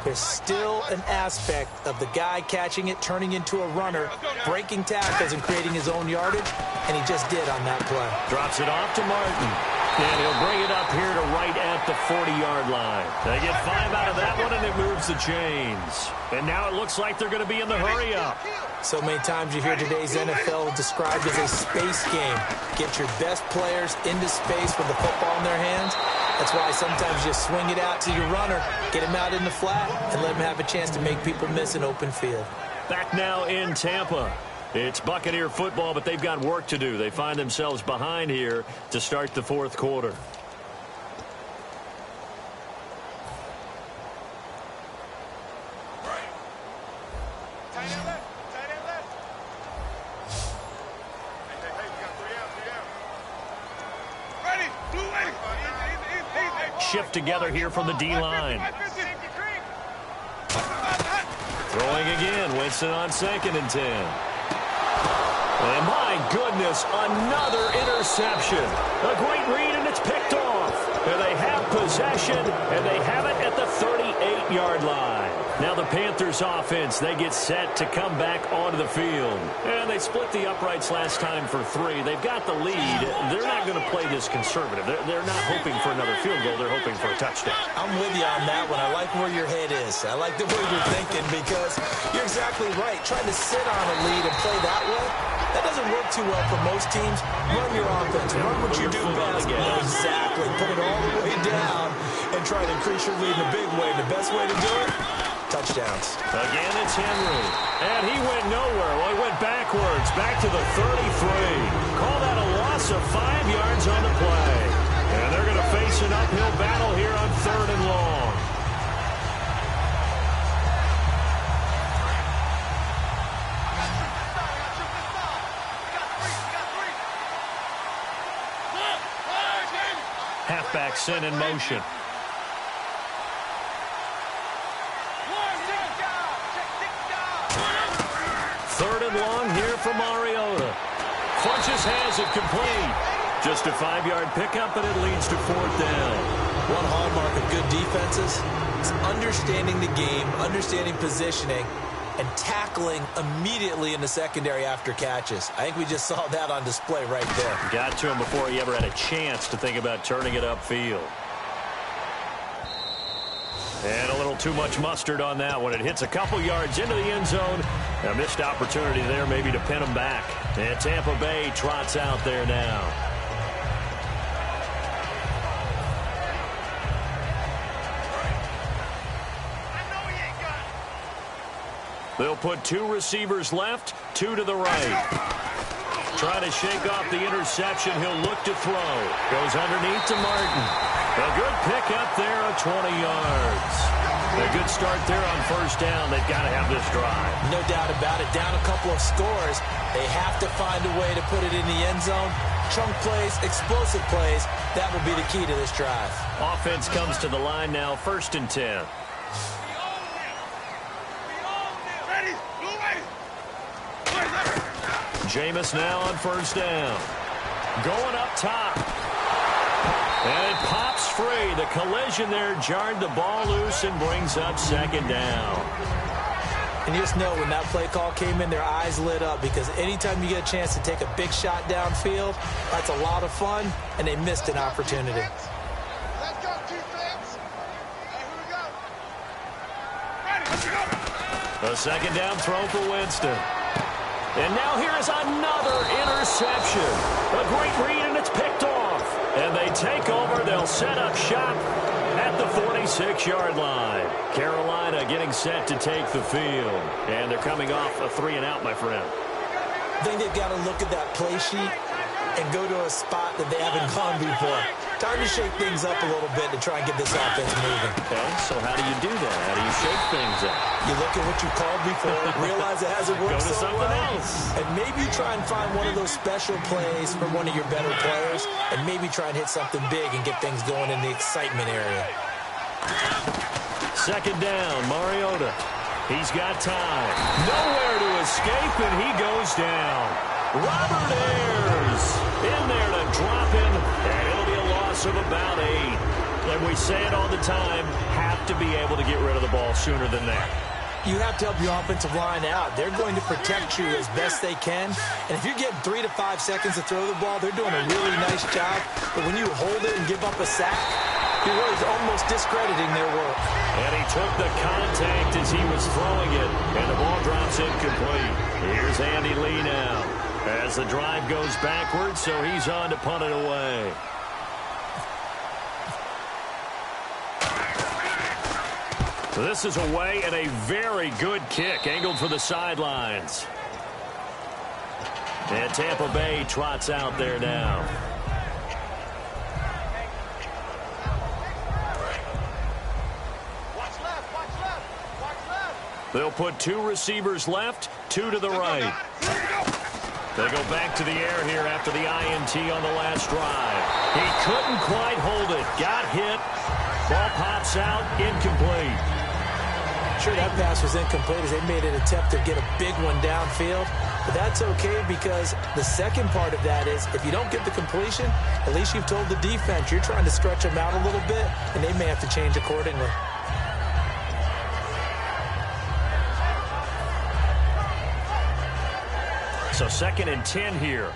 there's still an aspect of the guy catching it, turning into a runner, breaking tackles and creating his own yardage, and he just did on that play. Drops it off to Martin. And he'll bring it up here to right at the 40-yard line. They get 5 out of that one, and it moves the chains. And now it looks like they're going to be in the hurry-up. So many times you hear today's NFL described as a space game. Get your best players into space with the football in their hands. That's why sometimes you swing it out to your runner, get him out in the flat, and let him have a chance to make people miss an open field. Back now in Tampa. It's Buccaneer football, but they've got work to do. They find themselves behind here to start the 4th quarter. Shift together here from the D-line. Throwing again. Winston on 2nd and 10. And my goodness, another interception. A great read, and it's picked off. And they have possession, and they have it at the 38-yard line. Now the Panthers offense, they get set to come back onto the field. And they split the uprights last time for 3. They've got the lead. They're not going to play this conservative. They're not hoping for another field goal. They're hoping for a touchdown. I'm with you on that one. I like where your head is. I like the way you're thinking because you're exactly right. Trying to sit on a lead and play that way, that doesn't work too well for most teams. Run your offense. Run what you do best. Exactly. Put it all the way down and try to increase your lead in a big way. The best way to do it, touchdowns. Again, it's Henry. And he went nowhere. Well, he went backwards, back to the 33. Call that a loss of 5 yards on the play. And they're going to face an uphill battle here on 3rd and long. Halfback sent in motion. Third and long here for Mariota. Funches has it complete. Just a 5-yard pickup, and it leads to 4th down. One hallmark of good defenses is understanding the game, understanding positioning, and tackling immediately in the secondary after catches. I think we just saw that on display right there. Got to him before he ever had a chance to think about turning it upfield. And a little too much mustard on that one. It hits a couple yards into the end zone. A missed opportunity there maybe to pin him back. And Tampa Bay trots out there now. They'll put 2 receivers left, 2 to the right. Trying to shake off the interception. He'll look to throw. Goes underneath to Martin. A good pickup there of 20 yards. A good start there on 1st down. They've got to have this drive. No doubt about it. Down a couple of scores. They have to find a way to put it in the end zone. Chunk plays, explosive plays. That will be the key to this drive. Offense comes to the line now, 1st and 10. Jameis now on 1st down. Going up top. And it pops free. The collision there jarred the ball loose and brings up 2nd down. And you just know when that play call came in, their eyes lit up because anytime you get a chance to take a big shot downfield, that's a lot of fun, and they missed an opportunity. Let's go, defense. Hey, here we go. A second down throw for Winston. And now here is another interception. A great read, and it's picked off. And they take over. They'll set up shop at the 46-yard line. Carolina getting set to take the field. And they're coming off a 3-and-out, my friend. I think they've got to look at that play sheet and go to a spot that they haven't gone before. Time to shake things up a little bit to try and get this offense moving. Okay, so how do you do that? How do you shake things up? You look at what you called before, realize it hasn't worked Go to so something well, else. and maybe try and find one of those special plays from one of your better players, and maybe try and hit something big and get things going in the excitement area. Second down, Mariota. He's got time. Nowhere to escape, and he goes down. Robert Ayers in there to drop him, and it'll be a loss of about 8. And we say it all the time, have to be able to get rid of the ball sooner than that. You have to help your offensive line out. They're going to protect you as best they can. And if you're getting 3 to 5 seconds to throw the ball, they're doing a really nice job. But when you hold it and give up a sack, you're really almost discrediting their work. And he took the contact as he was throwing it, and the ball drops incomplete. Here's Andy Lee now as the drive goes backwards, so he's on to punt it away. This is away, and a very good kick angled for the sidelines. And Tampa Bay trots out there now. They'll put 2 receivers left, 2 to the right. They go back to the air here after the INT on the last drive. He couldn't quite hold it. Got hit. Ball pops out. Incomplete. Sure, that pass was incomplete as they made an attempt to get a big one downfield. But that's okay because the second part of that is if you don't get the completion, at least you've told the defense you're trying to stretch them out a little bit, and they may have to change accordingly. So 2nd and 10 here.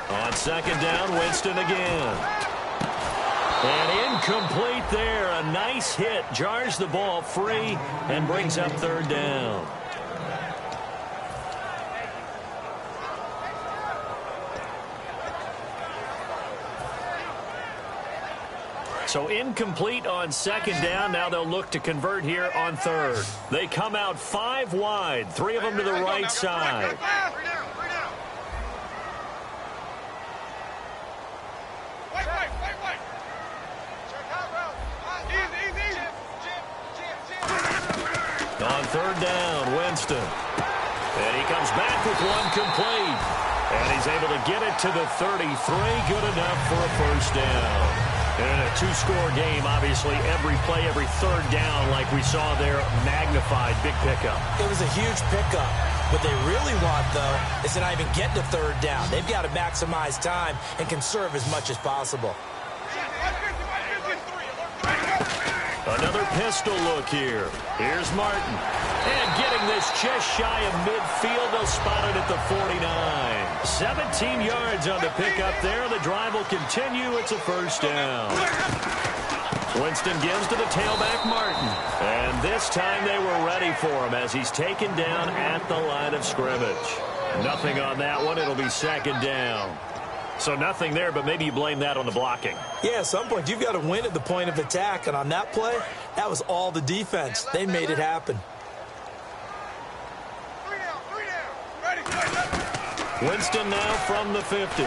On 2nd down, Winston again. And incomplete there. A nice hit. Jars the ball free and brings up 3rd down. So incomplete on 2nd down. Now they'll look to convert here on 3rd. They come out 5 wide. 3 of them to the right side. On 3rd down, Winston. And he comes back with one complete. And he's able to get it to the 33. Good enough for a 1st down. In a 2-score game, obviously, every play, every 3rd down, like we saw there, magnified, big pickup. It was a huge pickup. What they really want, though, is to not even get to 3rd down. They've got to maximize time and conserve as much as possible. Another pistol look here. Here's Martin. And getting this just shy of midfield. They'll spot it at the 49. 17 yards on the pickup there. The drive will continue. It's a 1st down. Winston gives to the tailback, Martin. And this time they were ready for him as he's taken down at the line of scrimmage. Nothing on that one. It'll be 2nd down. So nothing there, but maybe you blame that on the blocking. Yeah, at some point you've got to win at the point of attack. And on that play, that was all the defense. They made it happen. Winston now from the 50.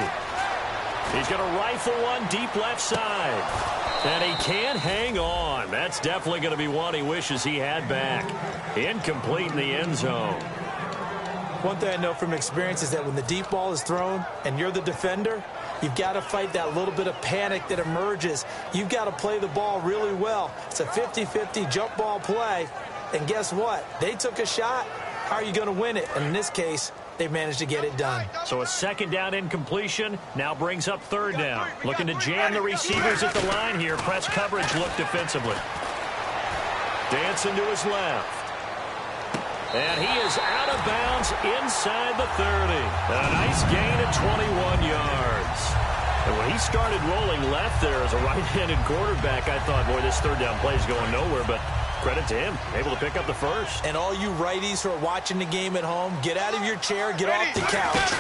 He's going to rifle one deep left side. And he can't hang on. That's definitely going to be one he wishes he had back. Incomplete in the end zone. One thing I know from experience is that when the deep ball is thrown and you're the defender, you've got to fight that little bit of panic that emerges. You've got to play the ball really well. It's a 50-50 jump ball play. And guess what? They took a shot. How are you going to win it? And in this case, they managed to get it done. So a 2nd down incompletion now brings up 3rd down. Looking to jam the receivers at the line here. Press coverage look defensively. Dancing to his left. And he is out of bounds inside the 30. A nice gain of 21 yards. And when he started rolling left there as a right-handed quarterback, I thought, boy, this third down play is going nowhere, but credit to him, able to pick up the first. And all you righties who are watching the game at home, get out of your chair, get off the couch,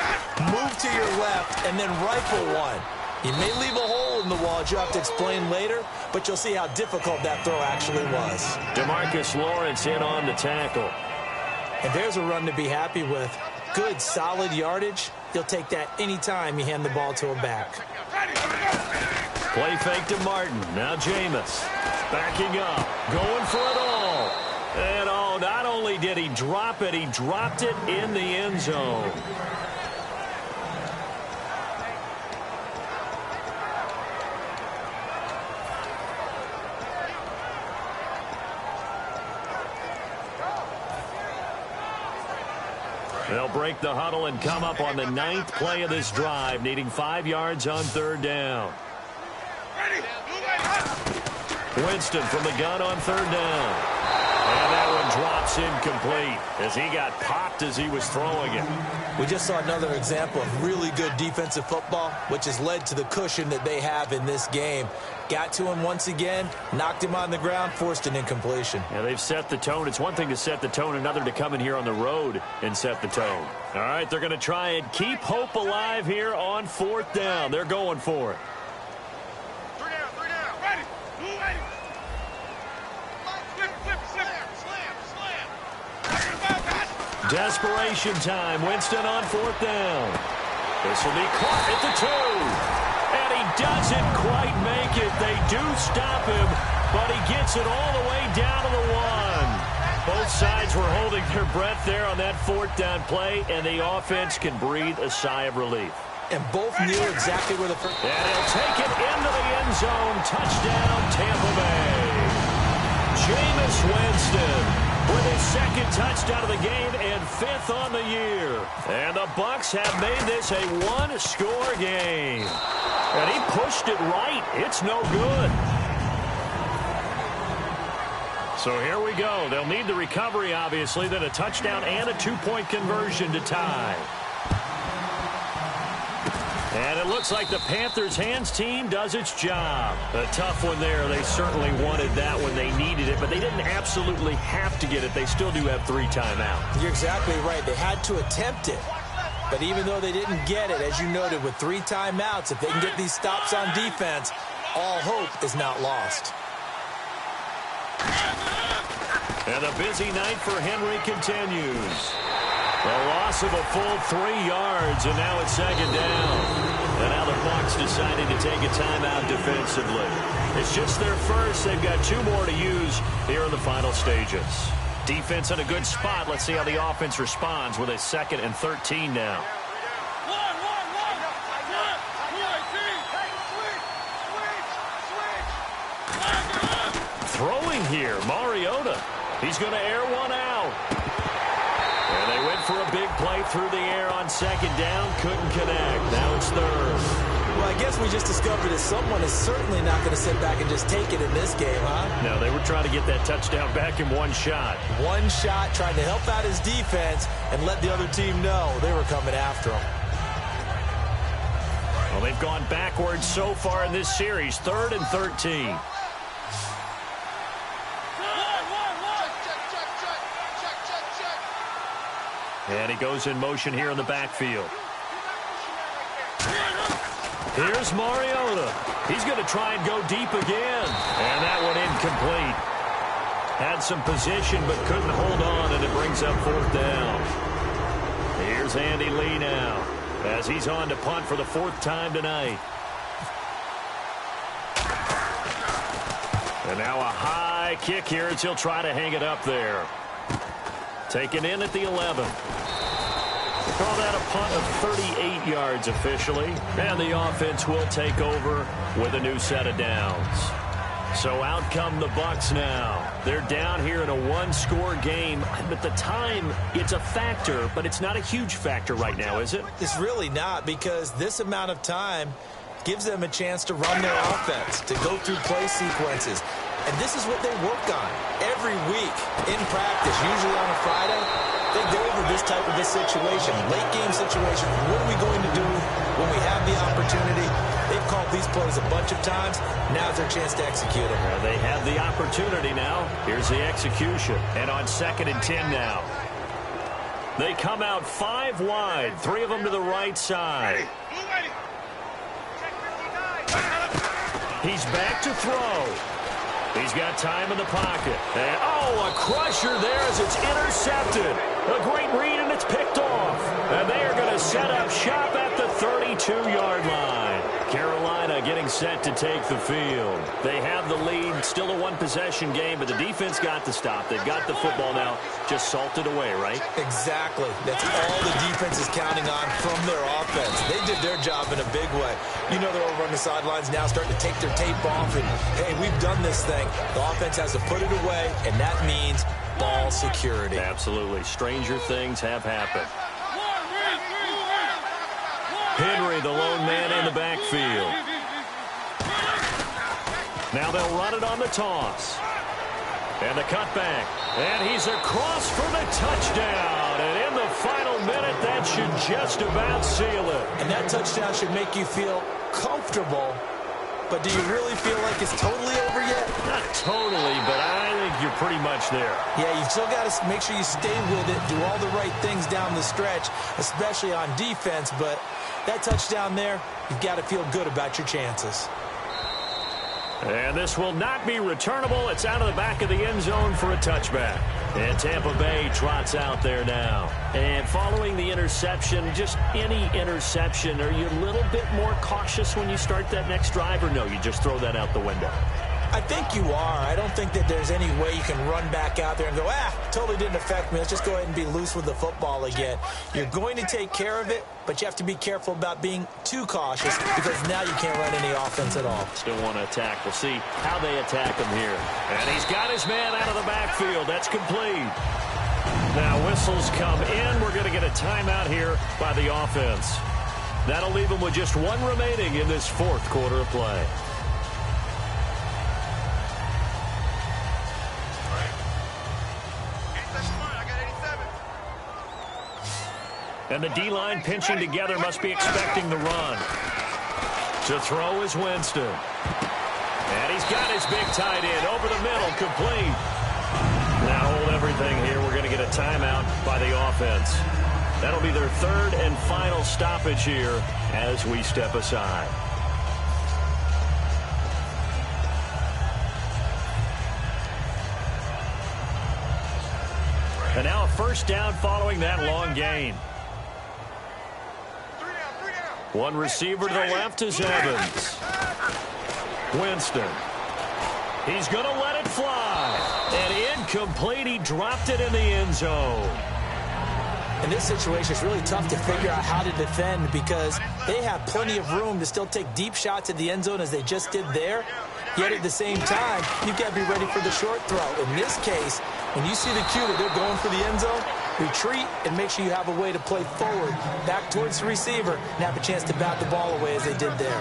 move to your left, and then rifle one. You may leave a hole in the wall, which you'll have to explain later, but you'll see how difficult that throw actually was. DeMarcus Lawrence in on the tackle. And there's a run to be happy with. Good, solid yardage. You'll take that anytime you hand the ball to a back. Play fake to Martin. Now Jameis backing up, going for it all. And oh, not only did he drop it, he dropped it in the end zone. They'll break the huddle and come up on the 9th play of this drive, needing 5 yards on third down. Winston from the gun on third down. And that one drops incomplete as he got popped as he was throwing it. We just saw another example of really good defensive football, which has led to the cushion that they have in this game. Got to him once again, knocked him on the ground, forced an incompletion. Yeah, they've set the tone. It's one thing to set the tone, another to come in here on the road and set the tone. All right, they're going to try and keep hope alive here on 4th down. They're going for it. Three down. Ready. Slam. Desperation time. Winston on 4th down. This will be caught at the 2. And he doesn't quite make it. They do stop him, but he gets it all the way down to the 1. Both sides were holding their breath there on that 4th down play, and the offense can breathe a sigh of relief. And both knew exactly where the first... And he'll take it into the end zone. Touchdown, Tampa Bay. Jameis Winston with his 2nd touchdown of the game and 5th on the year. And the Bucs have made this a 1-score game. And he pushed it right. It's no good. So here we go. They'll need the recovery, obviously, then a touchdown and a 2-point conversion to tie. And it looks like the Panthers' hands team does its job. A tough one there. They certainly wanted that when they needed it, but they didn't absolutely have to get it. They still do have 3 timeouts. You're exactly right. They had to attempt it. But even though they didn't get it, as you noted, with 3 timeouts, if they can get these stops on defense, all hope is not lost. And a busy night for Henry continues. The loss of a full 3 yards, and now it's 2nd down. And now the Bucs decided to take a timeout defensively. It's just their first. They've got 2 more to use here in the final stages. Defense in a good spot. Let's see how the offense responds with a 2nd and 13 now. Throwing here, Mariota. He's going to air one out. And they went for a big play through the air on 2nd down. Couldn't connect. Now it's 3rd. Well, I guess we just discovered that someone is certainly not going to sit back and just take it in this game, huh? No, they were trying to get that touchdown back in one shot. One shot, trying to help out his defense and let the other team know they were coming after him. Well, they've gone backwards so far in this series. 3rd and 13. And he goes in motion here in the backfield. Here's Mariota. He's going to try and go deep again. And that one incomplete. Had some position but couldn't hold on, and it brings up 4th down. Here's Andy Lee now as he's on to punt for the 4th time tonight. And now a high kick here as he'll try to hang it up there. Taken in at the 11. Call that a punt of 38 yards officially. And the offense will take over with a new set of downs. So out come the Bucs now. They're down here in a 1-score game. At the time, it's a factor, but it's not a huge factor right now, is it? It's really not, because this amount of time gives them a chance to run their offense, to go through play sequences. And this is what they work on every week in practice, usually on a Friday. They go over this type of a situation, late game situation. What are we going to do when we have the opportunity? They've called these plays a bunch of times. Now's their chance to execute them. They have the opportunity now. Here's the execution. And on 2nd and 10 now. They come out 5 wide, 3 of them to the right side. He's back to throw. He's got time in the pocket. And, a crusher there as it's intercepted. A great read, and it's picked off. And they are going to set up shop at the 32-yard line. Carolina getting set to take the field. They have the lead, still a one-possession game, but the defense got the stop. They've got the football now, just salted away, right? Exactly. That's all the defense is counting on from their offense. They did their job in a big way. You know they're over on the sidelines now starting to take their tape off, and, hey, we've done this thing. The offense has to put it away, and that means ball security. Absolutely. Stranger things have happened. Henry, the lone man in the backfield. Now they'll run it on the toss. And the cutback. And he's across for the touchdown. And in the final minute, that should just about seal it. And that touchdown should make you feel comfortable. But do you really feel like it's totally over yet? Not totally, but I think you're pretty much there. Yeah, you've still got to make sure you stay with it, do all the right things down the stretch, especially on defense. But that touchdown there, you've got to feel good about your chances. And this will not be returnable. It's out of the back of the end zone for a touchback. And Tampa Bay trots out there now. And following the interception, just any interception, are you a little bit more cautious when you start that next drive, or no, you just throw that out the window? I think you are. I don't think that there's any way you can run back out there and go, totally didn't affect me. Let's just go ahead and be loose with the football again. You're going to take care of it, but you have to be careful about being too cautious because now you can't run any offense at all. Still want to attack. We'll see how they attack him here. And he's got his man out of the backfield. That's complete. Now whistles come in. We're going to get a timeout here by the offense. That'll leave him with just one remaining in this 4th quarter of play. And the D-line pinching together must be expecting the run. To throw is Winston. And he's got his big tight end over the middle, complete. Now hold everything here. We're going to get a timeout by the offense. That'll be their 3rd and final stoppage here as we step aside. And now a first down following that long gain. One receiver to the left is Evans. Winston. He's going to let it fly. And incomplete. He dropped it in the end zone. In this situation, it's really tough to figure out how to defend because they have plenty of room to still take deep shots at the end zone as they just did there. Yet at the same time, you've got to be ready for the short throw. In this case, when you see the cue that they're going for the end zone, retreat and make sure you have a way to play forward, back towards the receiver, and have a chance to bat the ball away as they did there.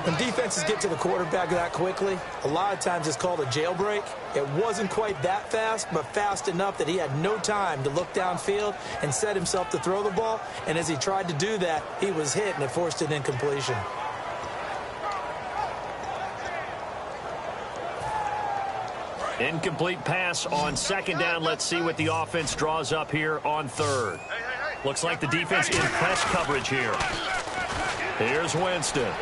When defenses get to the quarterback that quickly, a lot of times it's called a jailbreak. It wasn't quite that fast, but fast enough that he had no time to look downfield and set himself to throw the ball. And as he tried to do that, he was hit, and it forced an incompletion. Incomplete pass on 2nd down. Let's see what the offense draws up here on 3rd. Looks like the defense in press coverage here. Here's Winston.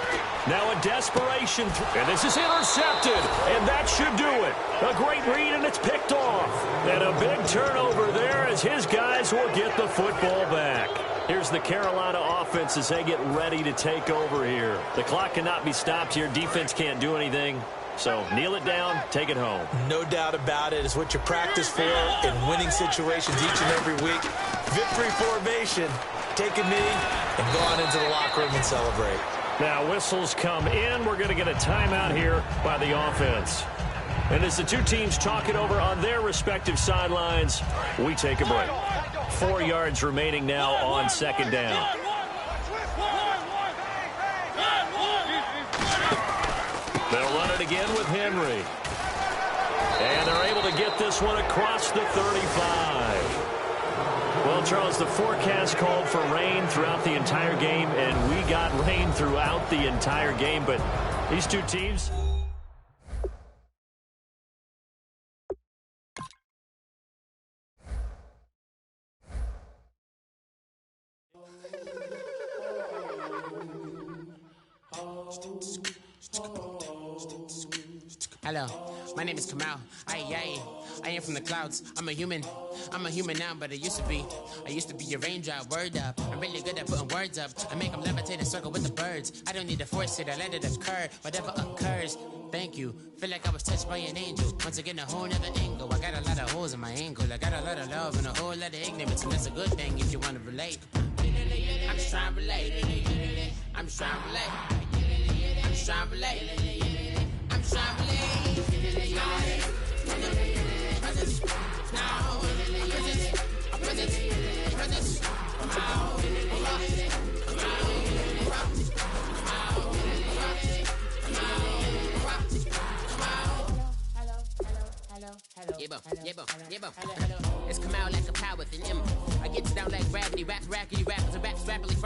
Now a desperation, and this is intercepted, and that should do it. A great read, and it's picked off. And a big turnover there as his guys will get the football back. Here's the Carolina offense as they get ready to take over here. The clock cannot be stopped here. Defense can't do anything. So kneel it down, take it home. No doubt about it. It's what you practice for in winning situations each and every week. Victory formation. Take a knee and go on into the locker room and celebrate. Now whistles come in. We're going to get a timeout here by the offense. And as the two teams talk it over on their respective sidelines, we take a break. 4 yards remaining now on 2nd down. They'll run it again with Henry. And they're able to get this one across the 35. Well, Charles, the forecast called for rain throughout the entire game, and we got rain throughout the entire game. But these two teams... Hello, my name is Kamal. I am from the clouds. I'm a human now, but I used to be a raindrop. Word up, I'm really good at putting words up. I make them levitate and circle with the birds. I don't need to force it, I let it occur. Whatever occurs, thank you. Feel like I was touched by an angel. Once again, a whole nother angle. I got a lot of holes in my angle. I got a lot of love and a whole lot of ignorance, and that's a good thing if you want to relate. I'm just trying to relate. I'm just trying to relate. I'm just trying to relate. I'm trying to relate. It's come out like a power within him. I get down like gravity, raps, rappers, and raps rapidly